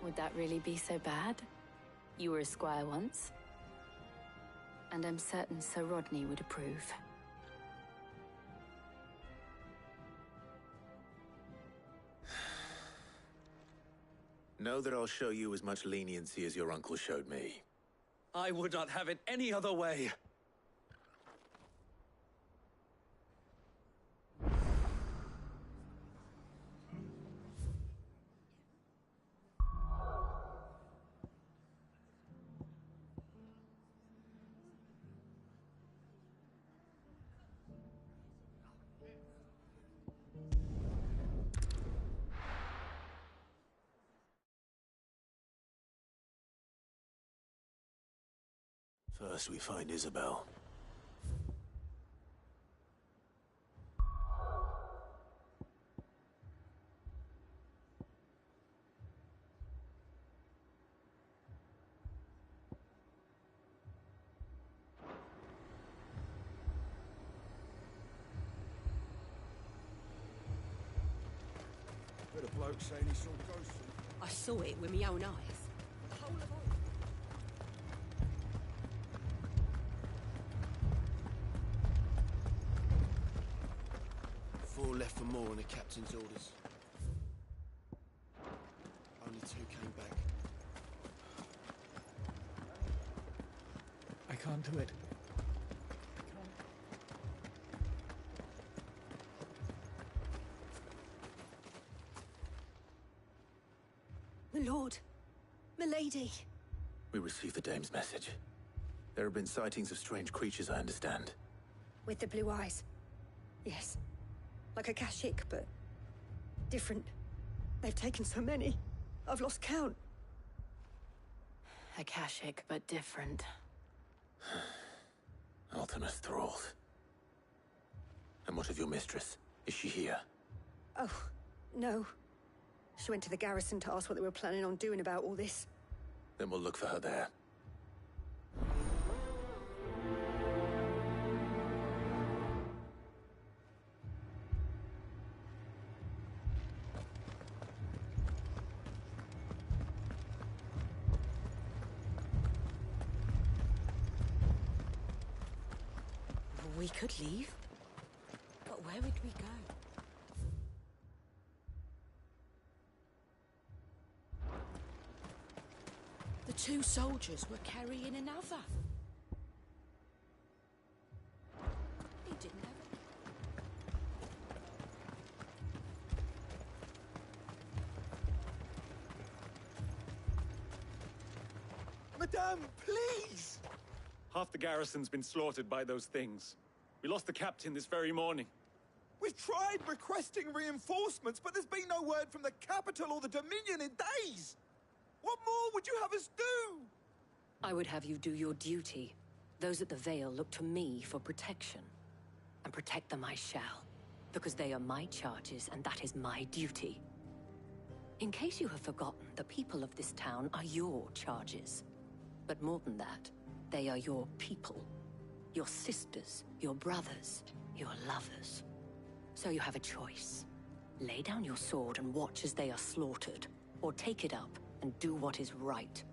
Would that really be so bad? You were a squire once. And I'm certain Sir Rodney would approve. Know that I'll show you as much leniency as your uncle showed me. I would not have it any other way. First we find Isabel. Heard a bloke saying he saw ghosts. I saw it with my own eyes. The whole of left for more on the captain's orders. Only 2 came back. I can't do it. My lord. Milady. We received the dame's message. There have been sightings of strange creatures, I understand. With the blue eyes. Yes. Like a Kashik, but different. They've taken so many. I've lost count. Akashic, but different. Ultimus thralls. And what of your mistress? Is she here? Oh, no. She went to the garrison to ask what they were planning on doing about all this. Then we'll look for her there. We could leave. But where would we go? The 2 soldiers were carrying another. He didn't have Madame, please! Half the garrison's been slaughtered by those things. We lost the captain this very morning. We've tried requesting reinforcements, but there's been no word from the capital or the Dominion in days! What more would you have us do? I would have you do your duty. Those at the Vale look to me for protection. And protect them I shall. Because they are my charges, and that is my duty. In case you have forgotten, the people of this town are your charges. But more than that, they are your people. Your sisters, your brothers, your lovers. So you have a choice. Lay down your sword and watch as they are slaughtered, or take it up and do what is right.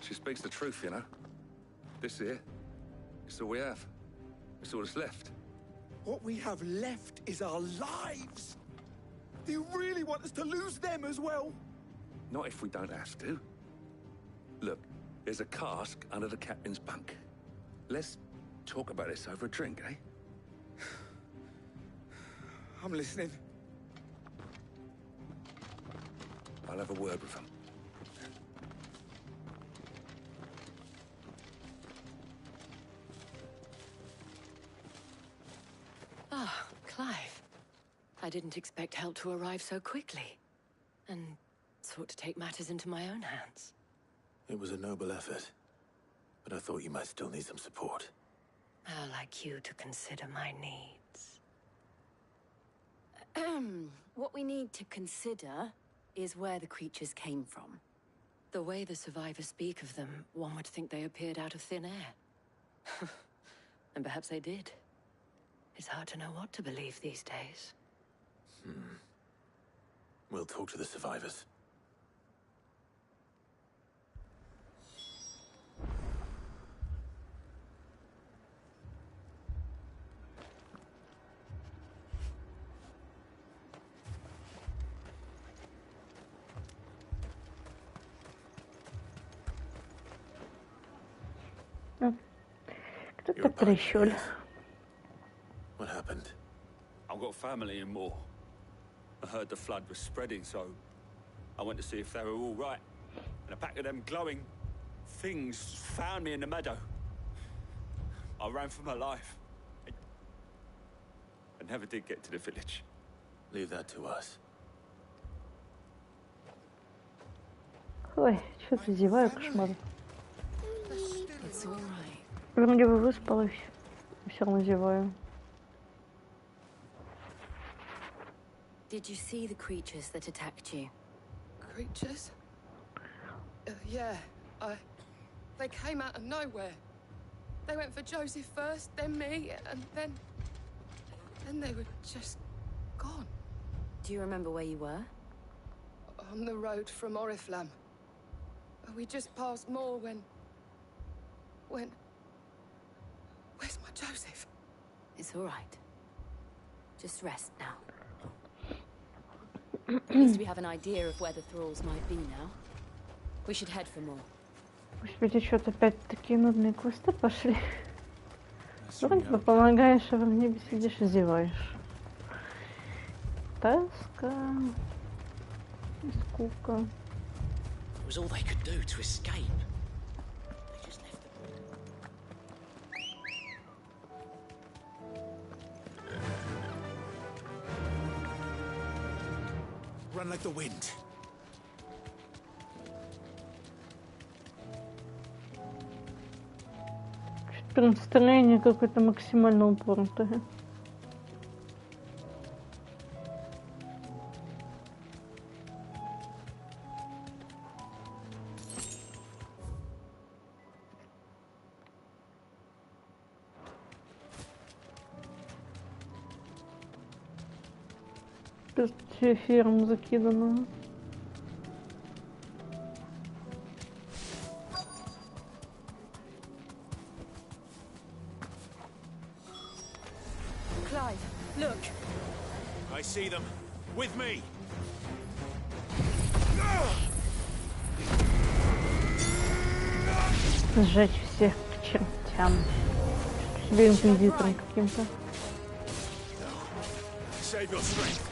She speaks the truth, you know. This here, it's all we have. It's all that's left. What we have left is our lives! Do you really want us to lose them as well? Not if we don't have to. Look, there's a cask under the captain's bunk. Let's talk about this over a drink, eh? I'm listening. I'll have a word with him. Ah, Clive. I didn't expect help to arrive so quickly. And sought to take matters into my own hands. It was a noble effort, but I thought you might still need some support. I'd like you to consider my needs. What we need to consider is where the creatures came from. The way the survivors speak of them, one would think they appeared out of thin air. And perhaps they did. It's hard to know what to believe these days. We'll talk to the survivors. Кто-то прищуль. What happened? I've got family in Moor. I heard the flood was spreading, so I went to see if they were all right. And a pack of them glowing things found me in the meadow. I ran for my life. I never did get to the village. Leave that to us. Ой, что-то зеваю, кошмар. It's all right. Вроде бы выспалась. Все равно зеваю. Did you see the creatures that attacked you? Creatures? Yeah, they came out of nowhere. They went for Joseph first, then me, and then they were just gone. Do you remember where you were? On the road from Oriflamme. We just passed Moor when... Where's my Joseph? It's all right. Just rest now. At least we have an idea of where the thralls might be now. We should head for more. Пусть ведь что-то опять такие нудные квесты пошли. Вроде бы помогаешь, а в небе сидишь и зеваешь. Тоска. И скука. It was all they could do to escape. They just left the... Run like the wind. Прям настроение какое-то максимально упоротое. Все эфиром закидано. Clive, look. I see them. With me. Сжечь всех к чертям. Себе инквизитором каким-то. Save your strength.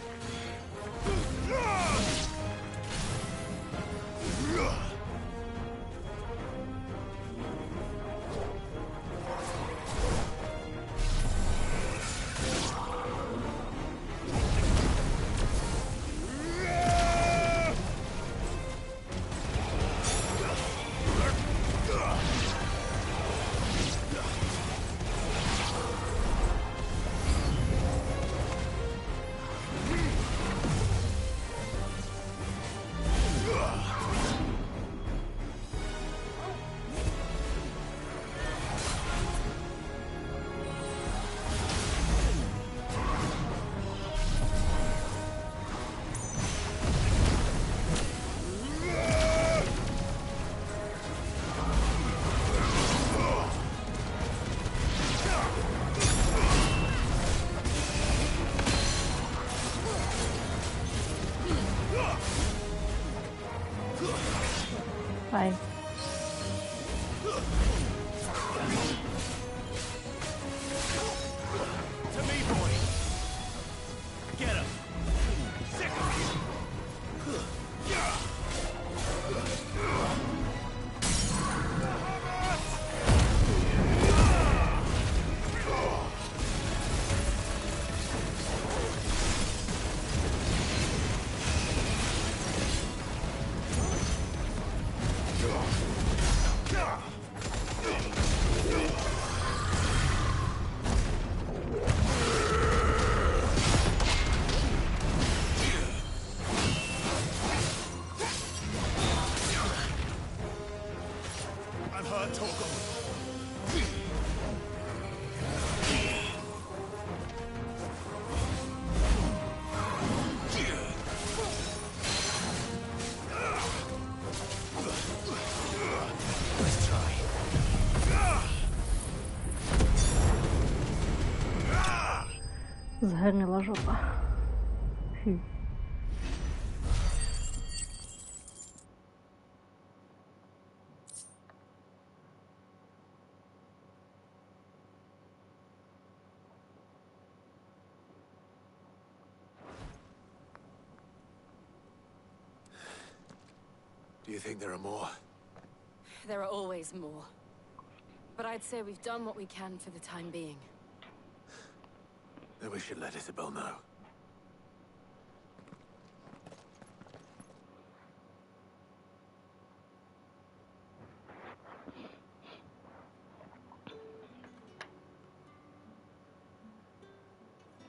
Ай. To me, boy. Get him. Sick of you. I've heard talk of... Let's try. Сгорела жопа. Фу. Do you think there are more? There are always more. But I'd say we've done what we can for the time being. Then we should let Isabel know.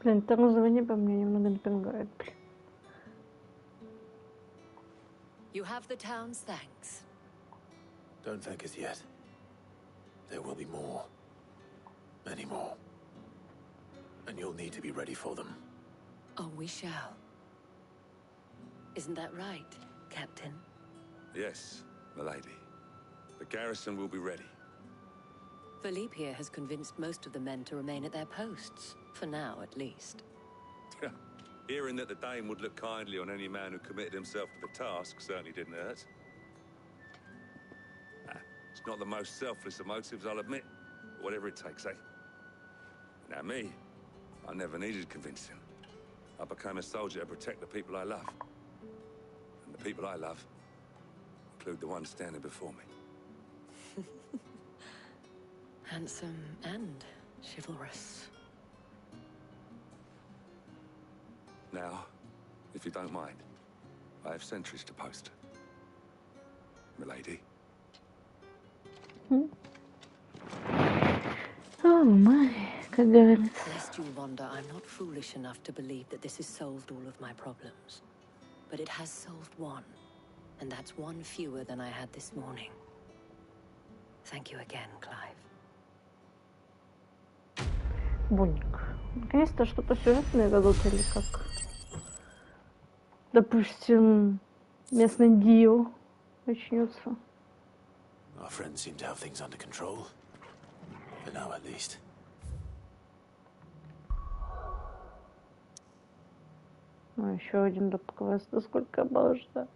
Блин, это розовое небо меня немного напрягает. You have the town's thanks. Don't thank us yet. There will be more. Many more. And you'll need to be ready for them. Oh, we shall. Isn't that right, Captain? Yes, milady. The garrison will be ready. Philippe here has convinced most of the men to remain at their posts, for now at least. Hearing that the Dame would look kindly on any man who committed himself to the task certainly didn't hurt. It's not the most selfless of motives, I'll admit. But whatever it takes, eh? Now me, I never needed convincing. I became a soldier to protect the people I love. And the people I love include the ones standing before me. Handsome and chivalrous. Now, if you don't mind, I have sentries to post. Milady. Oh my, как говорится. Lest you wonder, I'm not foolish enough to believe that this has solved all of my problems. But it has solved one. And that's one fewer than I had this morning. Thank you again, Clive. Бонник. Наконец-то что-то сюжетное дадут или как? Допустим, местный дил начнется. Our friends seem to have things under control. For now, at least. Ну, еще один квест. Да сколько можно?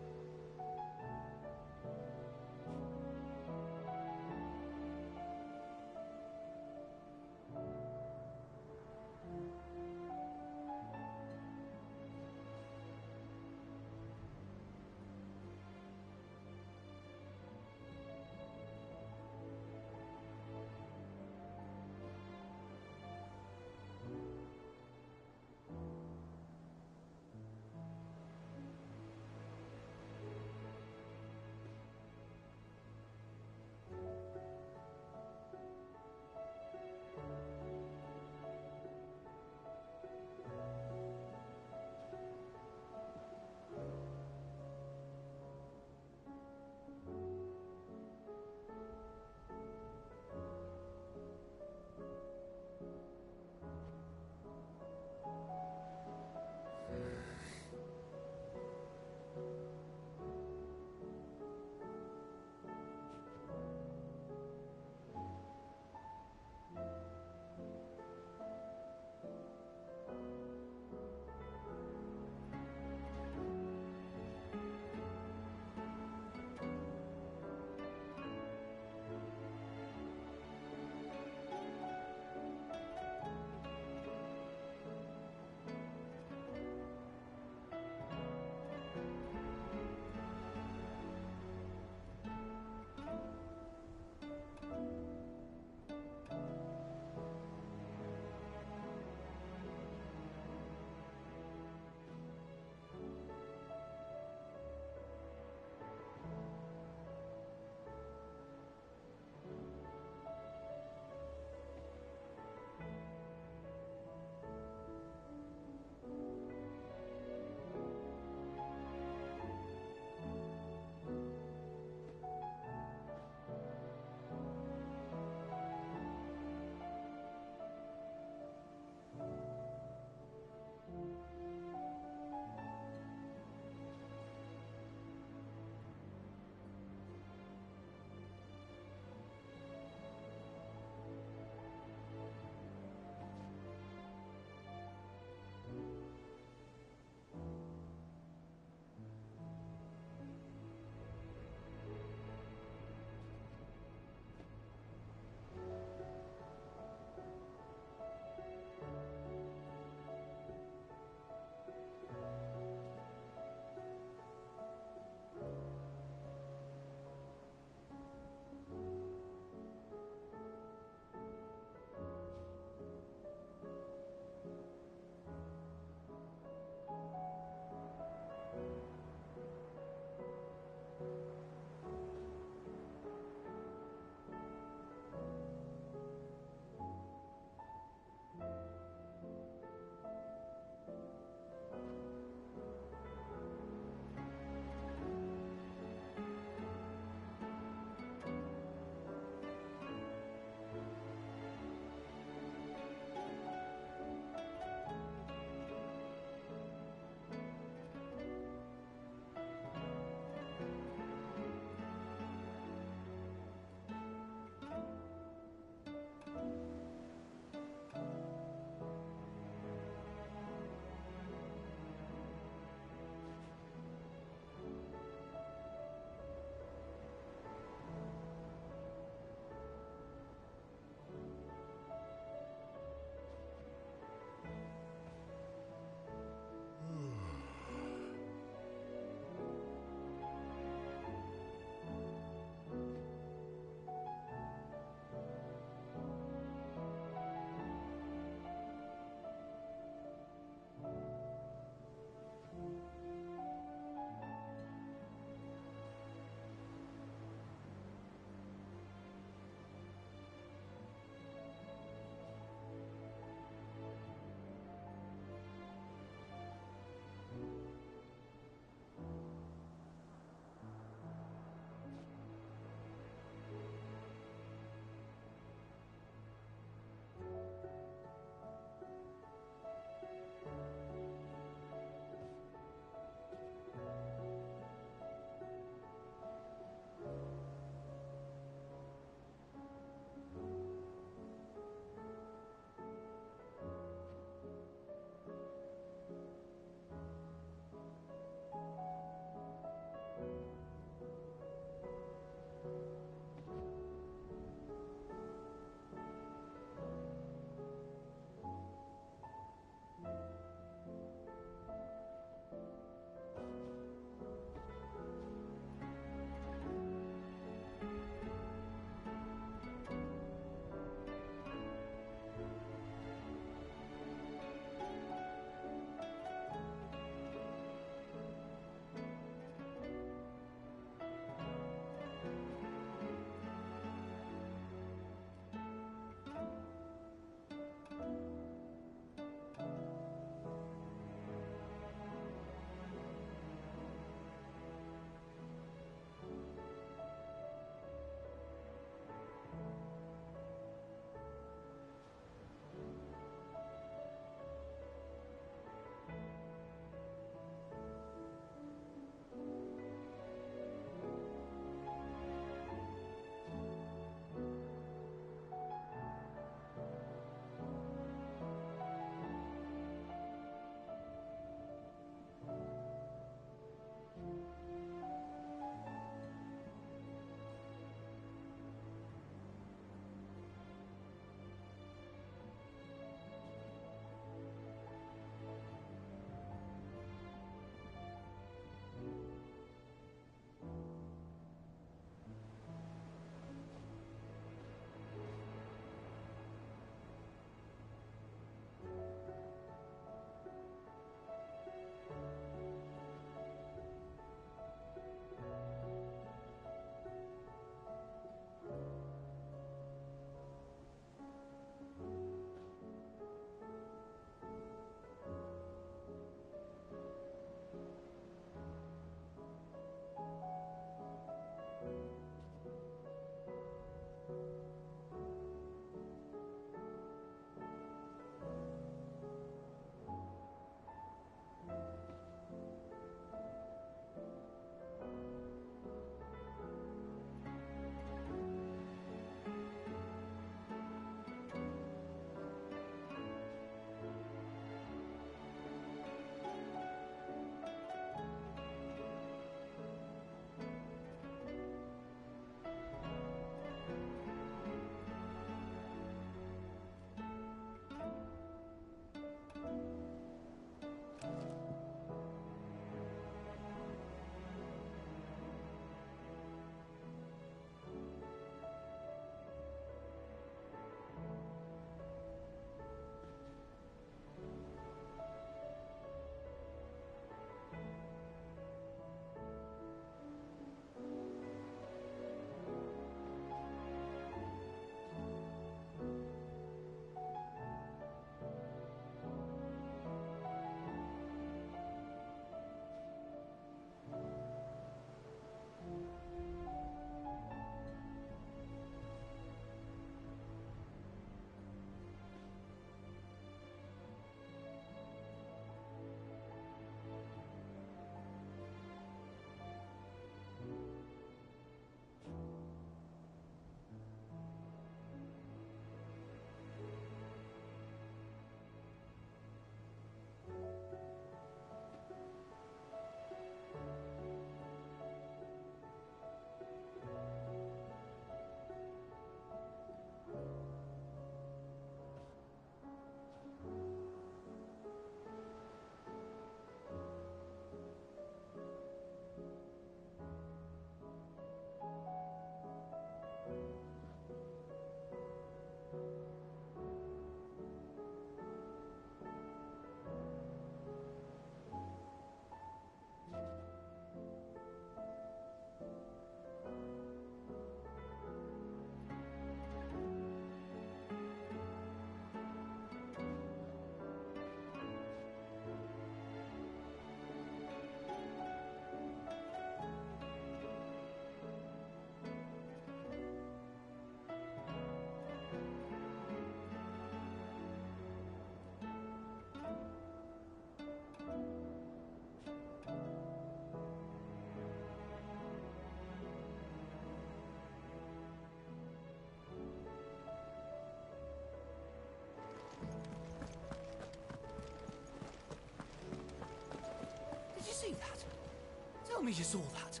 tell me you saw that.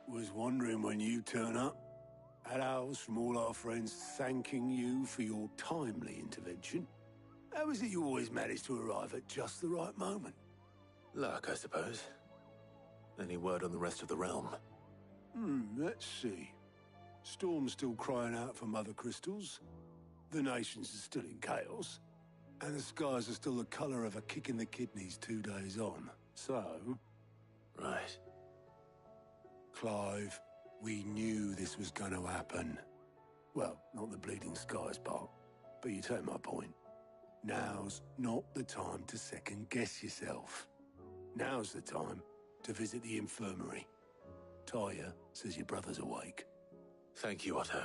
Was wondering when you turn up. Had owls from all our friends thanking you for your timely intervention. How is it you always manage to arrive at just the right moment? Luck, I suppose. Any word on the rest of the realm? Let's see. Storm's still crying out for mother crystals. The nations are still in chaos. And the skies are still the colour of a kick in the kidneys 2 days on. So... Right. Clive, we knew this was going to happen. Well, not the bleeding skies part, but you take my point. Now's not the time to second-guess yourself. Now's the time to visit the infirmary. Talia says your brother's awake. Thank you, Otto.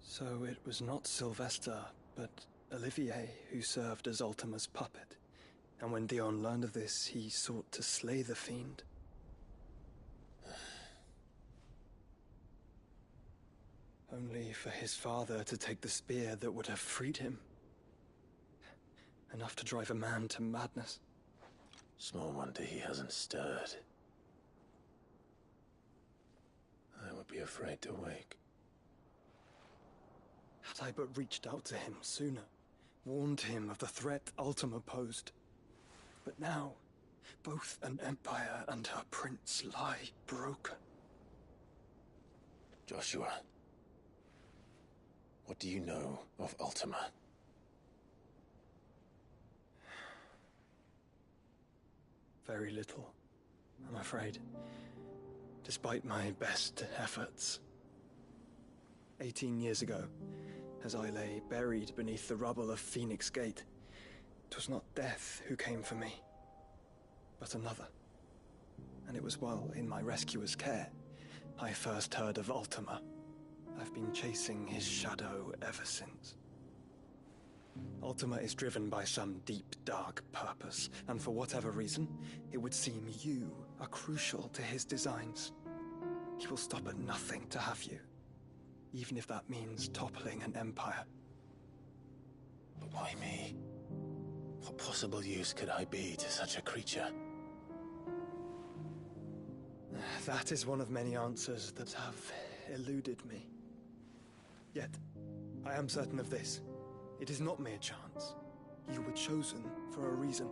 So it was not Sylvester, but Olivier who served as Ultima's puppet. And when Dion learned of this, he sought to slay the fiend. Only for his father to take the spear that would have freed him. Enough to drive a man to madness. Small wonder he hasn't stirred. I would be afraid to wake. Had I but reached out to him sooner, warned him of the threat Ultima posed. But now, both an empire and her prince lie broken. Joshua, what do you know of Ultima? Very little, I'm afraid. Despite my best efforts. 18 years ago, as I lay buried beneath the rubble of Phoenix Gate, 'twas not death who came for me, but another. And it was while in my rescuer's care, I first heard of Ultima. I've been chasing his shadow ever since. Ultima is driven by some deep, dark purpose, and for whatever reason, it would seem you are crucial to his designs. He will stop at nothing to have you, even if that means toppling an empire. But why me? What possible use could I be to such a creature? That is one of many answers that have eluded me. Yet, I am certain of this. It is not mere chance. You were chosen for a reason.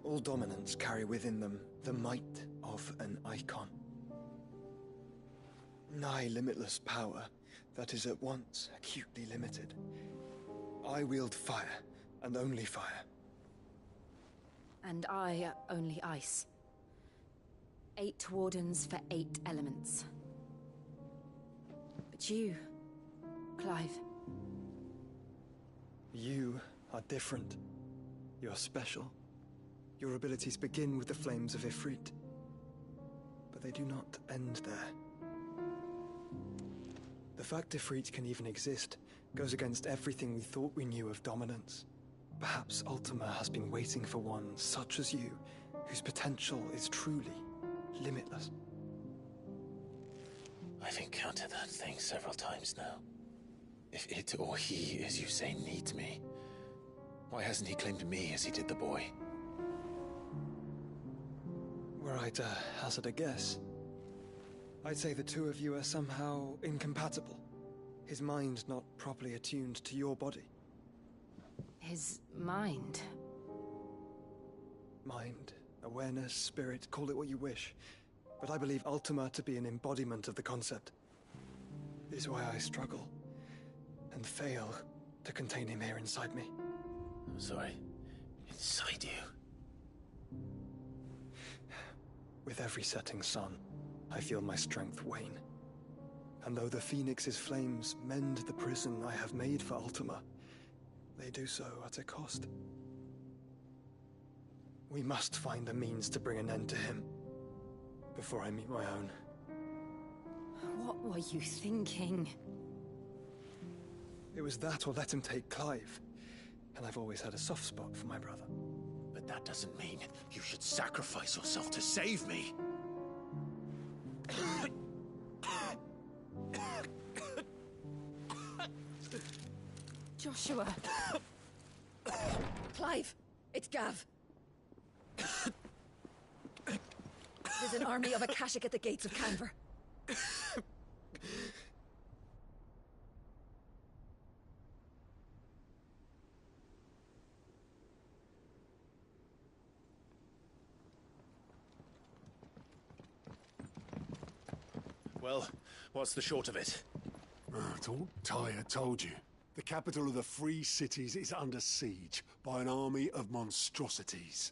All dominants carry within them the might of an icon. Nigh limitless power that is at once acutely limited. I wield fire, and only fire. And I only ice. 8 wardens for 8 elements. But you, Clive. You are different. You're special. Your abilities begin with the flames of Ifrit. But they do not end there. The fact Ifrit can even exist goes against everything we thought we knew of dominance. Perhaps Ultima has been waiting for one such as you, whose potential is truly limitless. I've encountered that thing several times now. If it or he, as you say, needs me, why hasn't he claimed me as he did the boy? Were I to hazard a guess, I'd say the two of you are somehow incompatible. His mind not properly attuned to your body. His mind? Mind, awareness, spirit, call it what you wish. But I believe Ultima to be an embodiment of the concept. This is why I struggle and fail to contain him here inside me. I'm sorry. Inside you? With every setting sun, I feel my strength wane. And though the Phoenix's flames mend the prison I have made for Ultima, they do so at a cost. We must find a means to bring an end to him before I meet my own. What were you thinking? It was that or let him take Clive. And I've always had a soft spot for my brother. But that doesn't mean you should sacrifice yourself to save me. Joshua. Clive, it's Gav. There's an army of Akashic at the gates of Canver. Well, what's the short of it? It's all Tyre told you. The capital of the Free Cities is under siege by an army of monstrosities.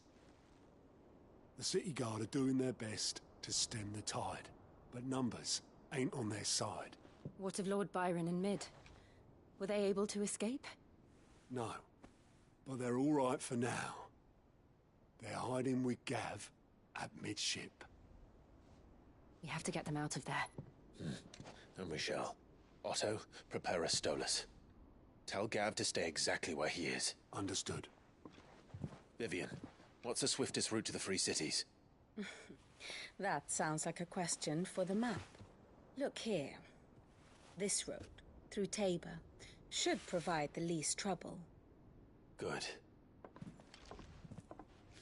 The city guard are doing their best to stem the tide, but numbers ain't on their side. What of Lord Byron and Mid? Were they able to escape? No, but they're all right for now. They're hiding with Gav at midship. We have to get them out of there. And we shall. Otto, prepare a Stolas. Tell Gav to stay exactly where he is. Understood. Vivian, what's the swiftest route to the Free Cities? That sounds like a question for the map. Look here. This road, through Tabor, should provide the least trouble. Good.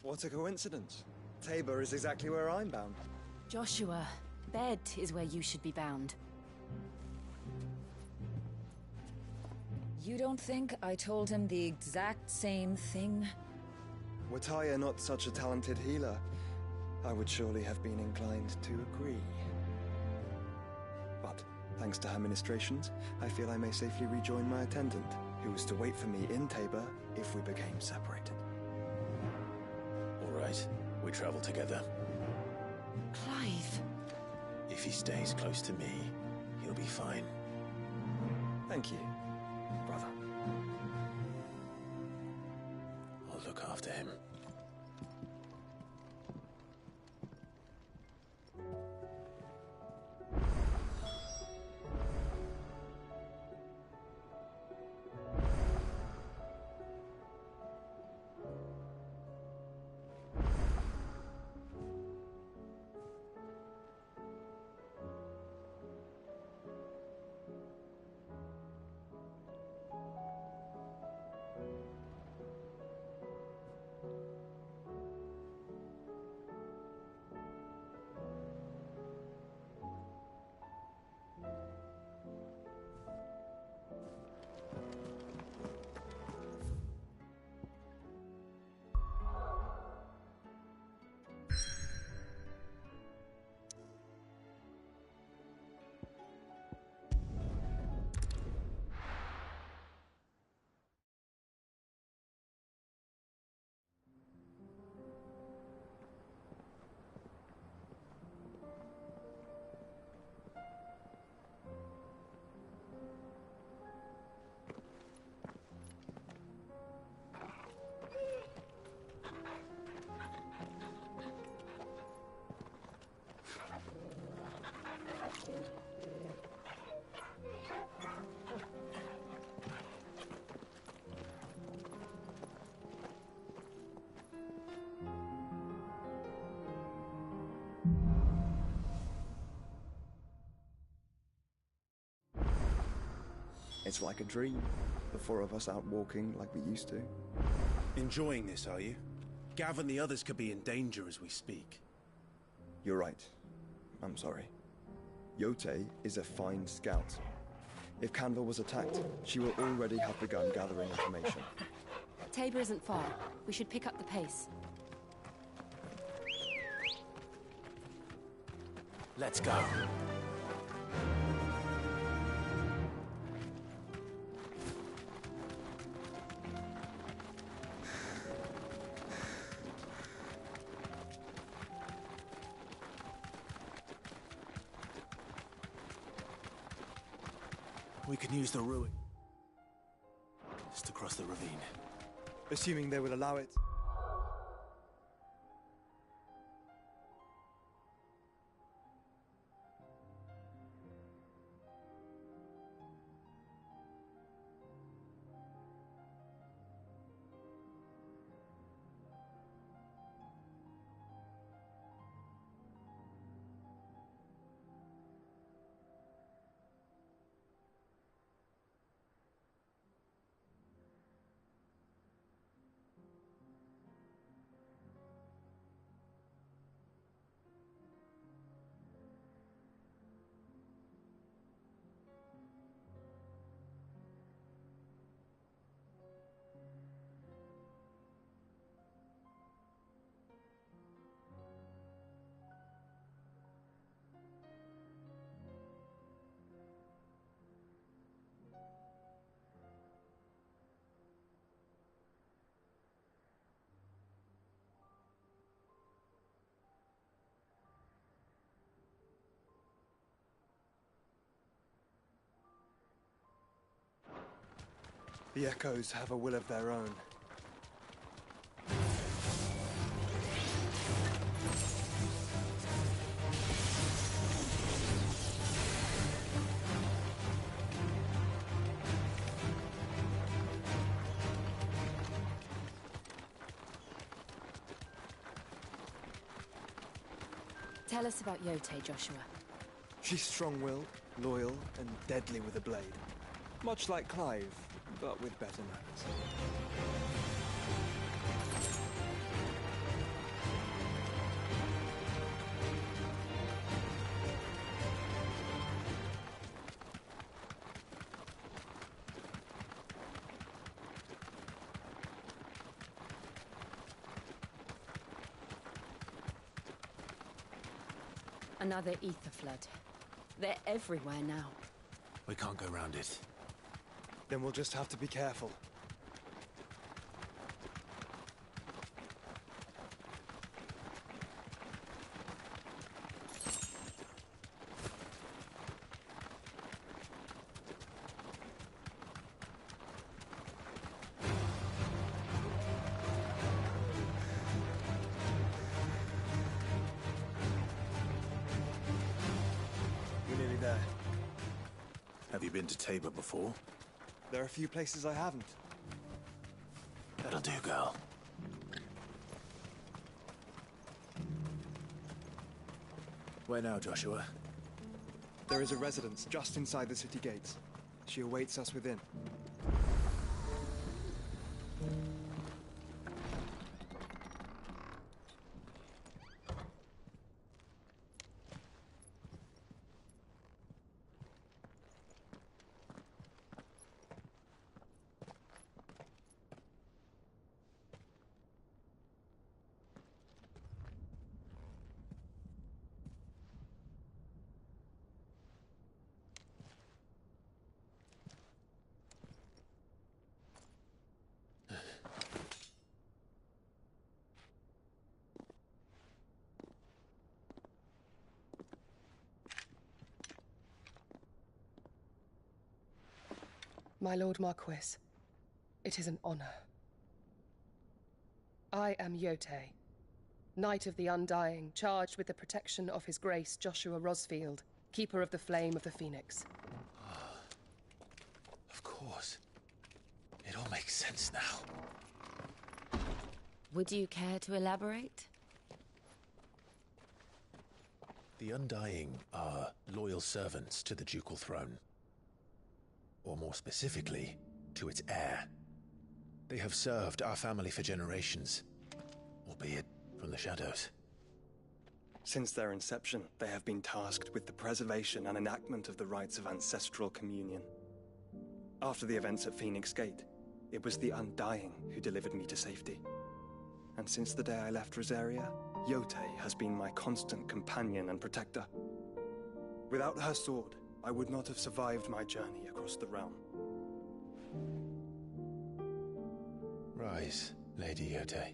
What a coincidence. Tabor is exactly where I'm bound. Joshua, Bed is where you should be bound. You don't think I told him the exact same thing? Were Tyre not such a talented healer, I would surely have been inclined to agree. But, thanks to her ministrations, I feel I may safely rejoin my attendant, who was to wait for me in Tabor if we became separated. All right, we travel together. Clive. If he stays close to me, he'll be fine. Thank you, brother. I'll look after him. It's like a dream. The four of us out walking like we used to. Enjoying this, are you? Gav and the others could be in danger as we speak. You're right. I'm sorry. Yote is a fine scout. If Canva was attacked, she will already have begun gathering information. Tabor isn't far. We should pick up the pace. Let's go. We can use the ruin just to cross the ravine. Assuming they will allow it. The Echoes have a will of their own. Tell us about Yote, Joshua. She's strong-willed, loyal, and deadly with a blade. Much like Clive, but with better manners. Another ether flood. They're everywhere now. We can't go round it. Then we'll just have to be careful. Have you been to Tabor before? There are a few places I haven't. That'll do, girl. Where now, Joshua? There is a residence just inside the city gates. She awaits us within. My Lord Marquis, it is an honor. I am Yote, Knight of the Undying, charged with the protection of His Grace Joshua Rosfield, Keeper of the Flame of the Phoenix. Of course. It all makes sense now. Would you care to elaborate? The Undying are loyal servants to the ducal throne. Or more specifically, to its heir. They have served our family for generations, albeit from the shadows. Since their inception, they have been tasked with the preservation and enactment of the rites of ancestral communion. After the events at Phoenix Gate, it was the Undying who delivered me to safety. And since the day I left Rosaria, Yote has been my constant companion and protector. Without her sword, I would not have survived my journey across the realm. Rise, Lady Yote.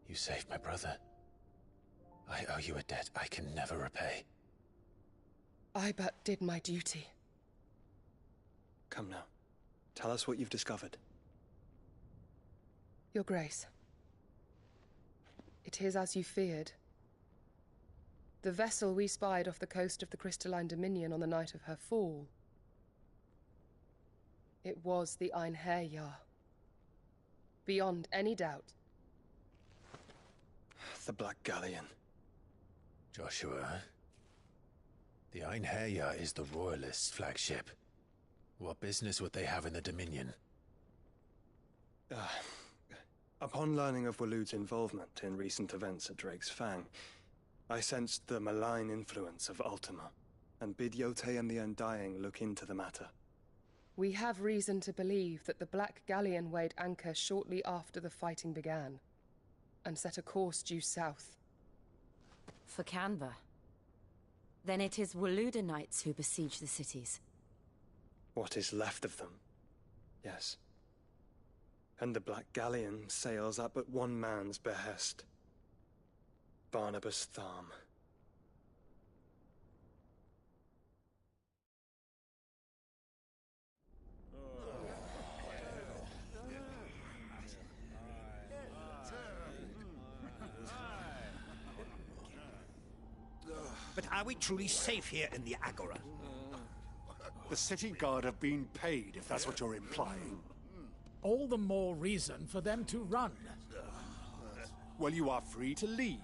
You saved my brother. I owe you a debt I can never repay. I but did my duty. Come now. Tell us what you've discovered. Your Grace. It is as you feared. The vessel we spied off the coast of the Crystalline Dominion on the night of her fall. It was the Einherjar. Beyond any doubt. The Black Galleon. Joshua, the Einherjar is the Royalists' flagship. What business would they have in the Dominion? Upon learning of Waloed's involvement in recent events at Drake's Fang, I sensed the malign influence of Ultima, and bid Yote and the Undying look into the matter. We have reason to believe that the Black Galleon weighed anchor shortly after the fighting began, and set a course due south. For Canva. Then it is Waloeda Knights who besiege the cities. What is left of them, yes. And the Black Galleon sails at but one man's behest. Barnabas Tharm. But are we truly safe here in the Agora? The city guard have been paid, if that's what you're implying. All the more reason for them to run. Well, you are free to leave,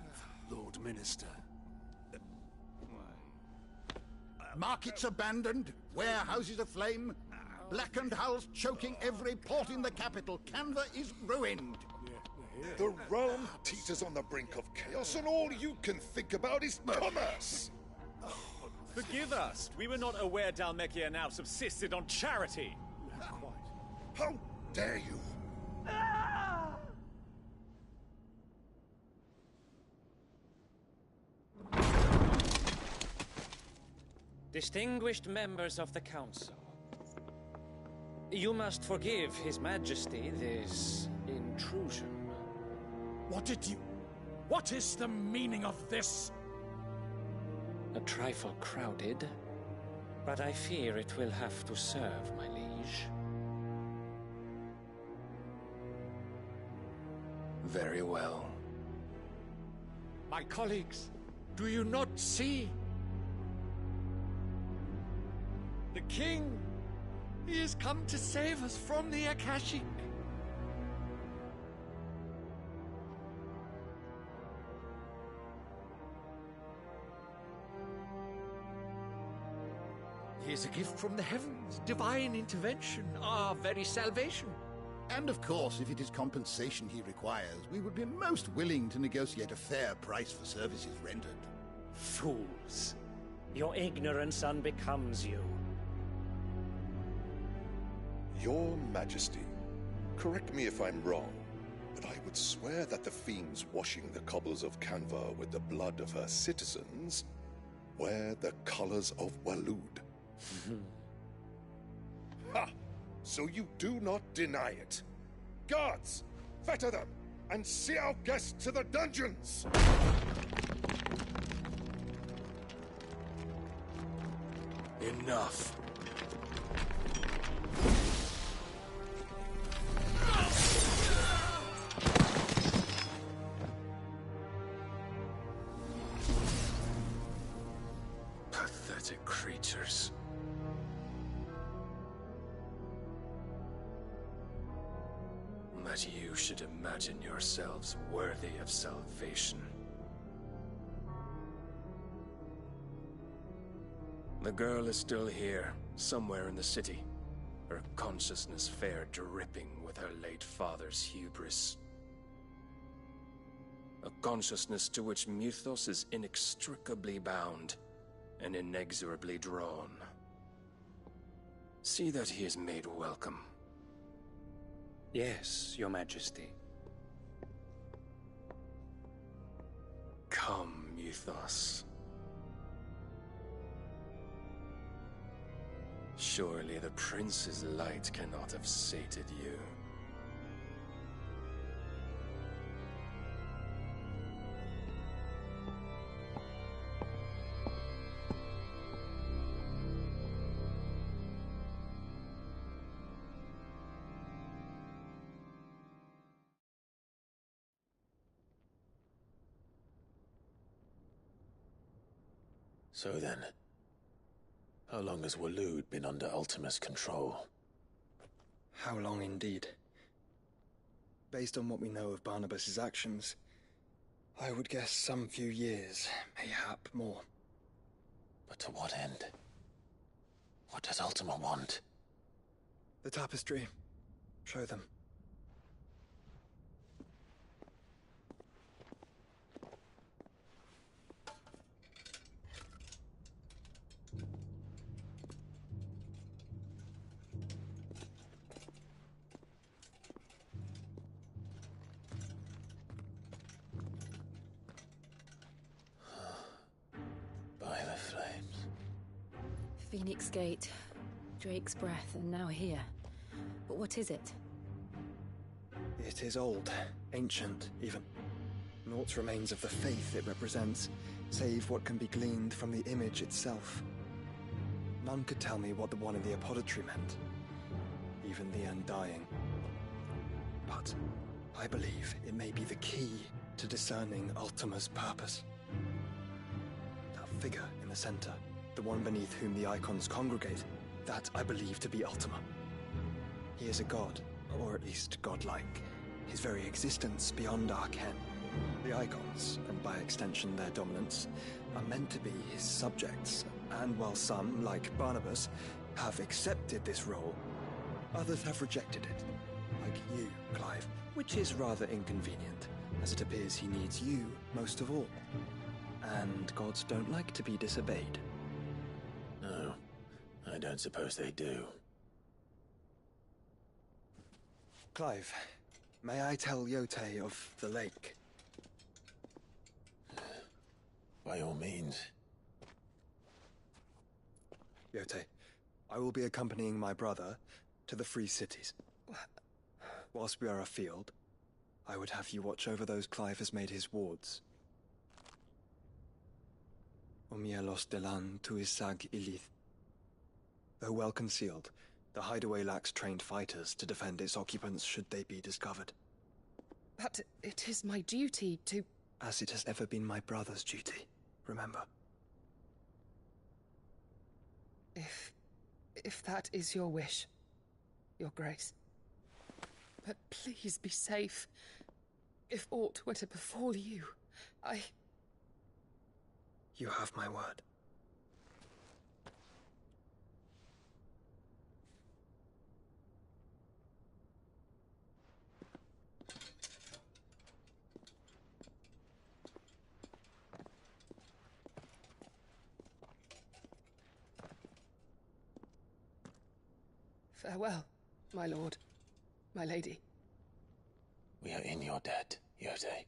Lord Minister. Markets abandoned, warehouses aflame, blackened hulls choking every port in the capital. Canva is ruined. The realm teeters on the brink of chaos, and all you can think about is commerce! Forgive us. We were not aware Dhalmekia now subsisted on charity. How dare you? Distinguished members of the Council, you must forgive His Majesty this intrusion. What is the meaning of this? A trifle crowded, but I fear it will have to serve, my liege. Very well. My colleagues, do you not see? The king! He has come to save us from the Akashic! He is a gift from the heavens, divine intervention, our very salvation. And of course, if it is compensation he requires, we would be most willing to negotiate a fair price for services rendered. Fools! Your ignorance unbecomes you. Your Majesty, correct me if I'm wrong, but I would swear that the fiends washing the cobbles of Canva with the blood of her citizens wear the colors of Waloed. Ha! So you do not deny it. Guards, fetter them, and see our guests to the dungeons! Enough. Pathetic creatures. That you should imagine yourselves worthy of salvation. The girl is still here, somewhere in the city, her consciousness fair dripping with her late father's hubris. A consciousness to which Mythos is inextricably bound and inexorably drawn. See that he is made welcome. Yes, Your Majesty. Come, Mythos. Surely the prince's light cannot have sated you. So then, how long has Waloed been under Ultima's control? How long indeed? Based on what we know of Barnabas's actions, I would guess some few years, mayhap more. But to what end? What does Ultima want? The tapestry. Show them. By the flames. Phoenix Gate, Drake's Breath, and now here. But what is it? It is old, ancient, even. Naught remains of the faith it represents, save what can be gleaned from the image itself. None could tell me what the one in the apothecary meant, even the Undying. But I believe it may be the key to discerning Ultima's purpose. The figure in the center, the one beneath whom the icons congregate, that I believe to be Ultima. He is a god, or at least godlike, his very existence beyond our ken. The icons, and by extension their dominants, are meant to be his subjects, and while some, like Barnabas, have accepted this role, others have rejected it, like you, Clive, which is rather inconvenient, as it appears he needs you most of all. And gods don't like to be disobeyed. No, I don't suppose they do. Clive, may I tell Yote of the lake? By all means. Yote, I will be accompanying my brother to the Free Cities. Whilst we are afield, I would have you watch over those Clive has made his wards. Omielos delan tuisag ilith. Though well concealed, the hideaway lacks trained fighters to defend its occupants should they be discovered. But it is my duty to... As it has ever been my brother's duty, remember. If that is your wish, Your Grace. But please be safe. If aught were to befall you, You have my word. Farewell, my lord, my lady. We are in your debt, Yote.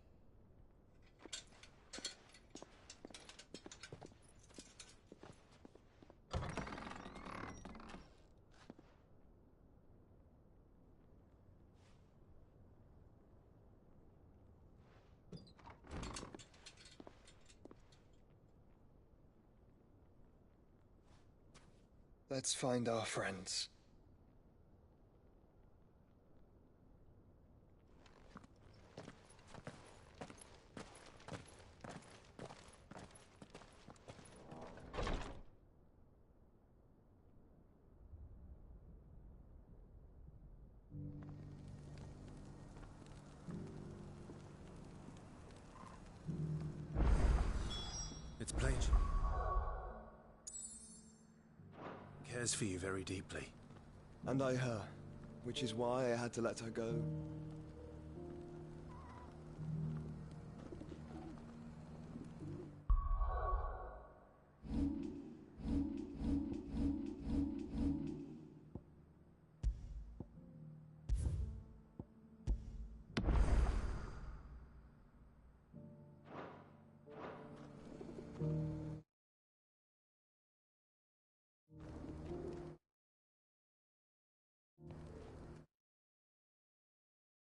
Let's find our friends. It's plain. Cares for you very deeply. And I her, which is why I had to let her go.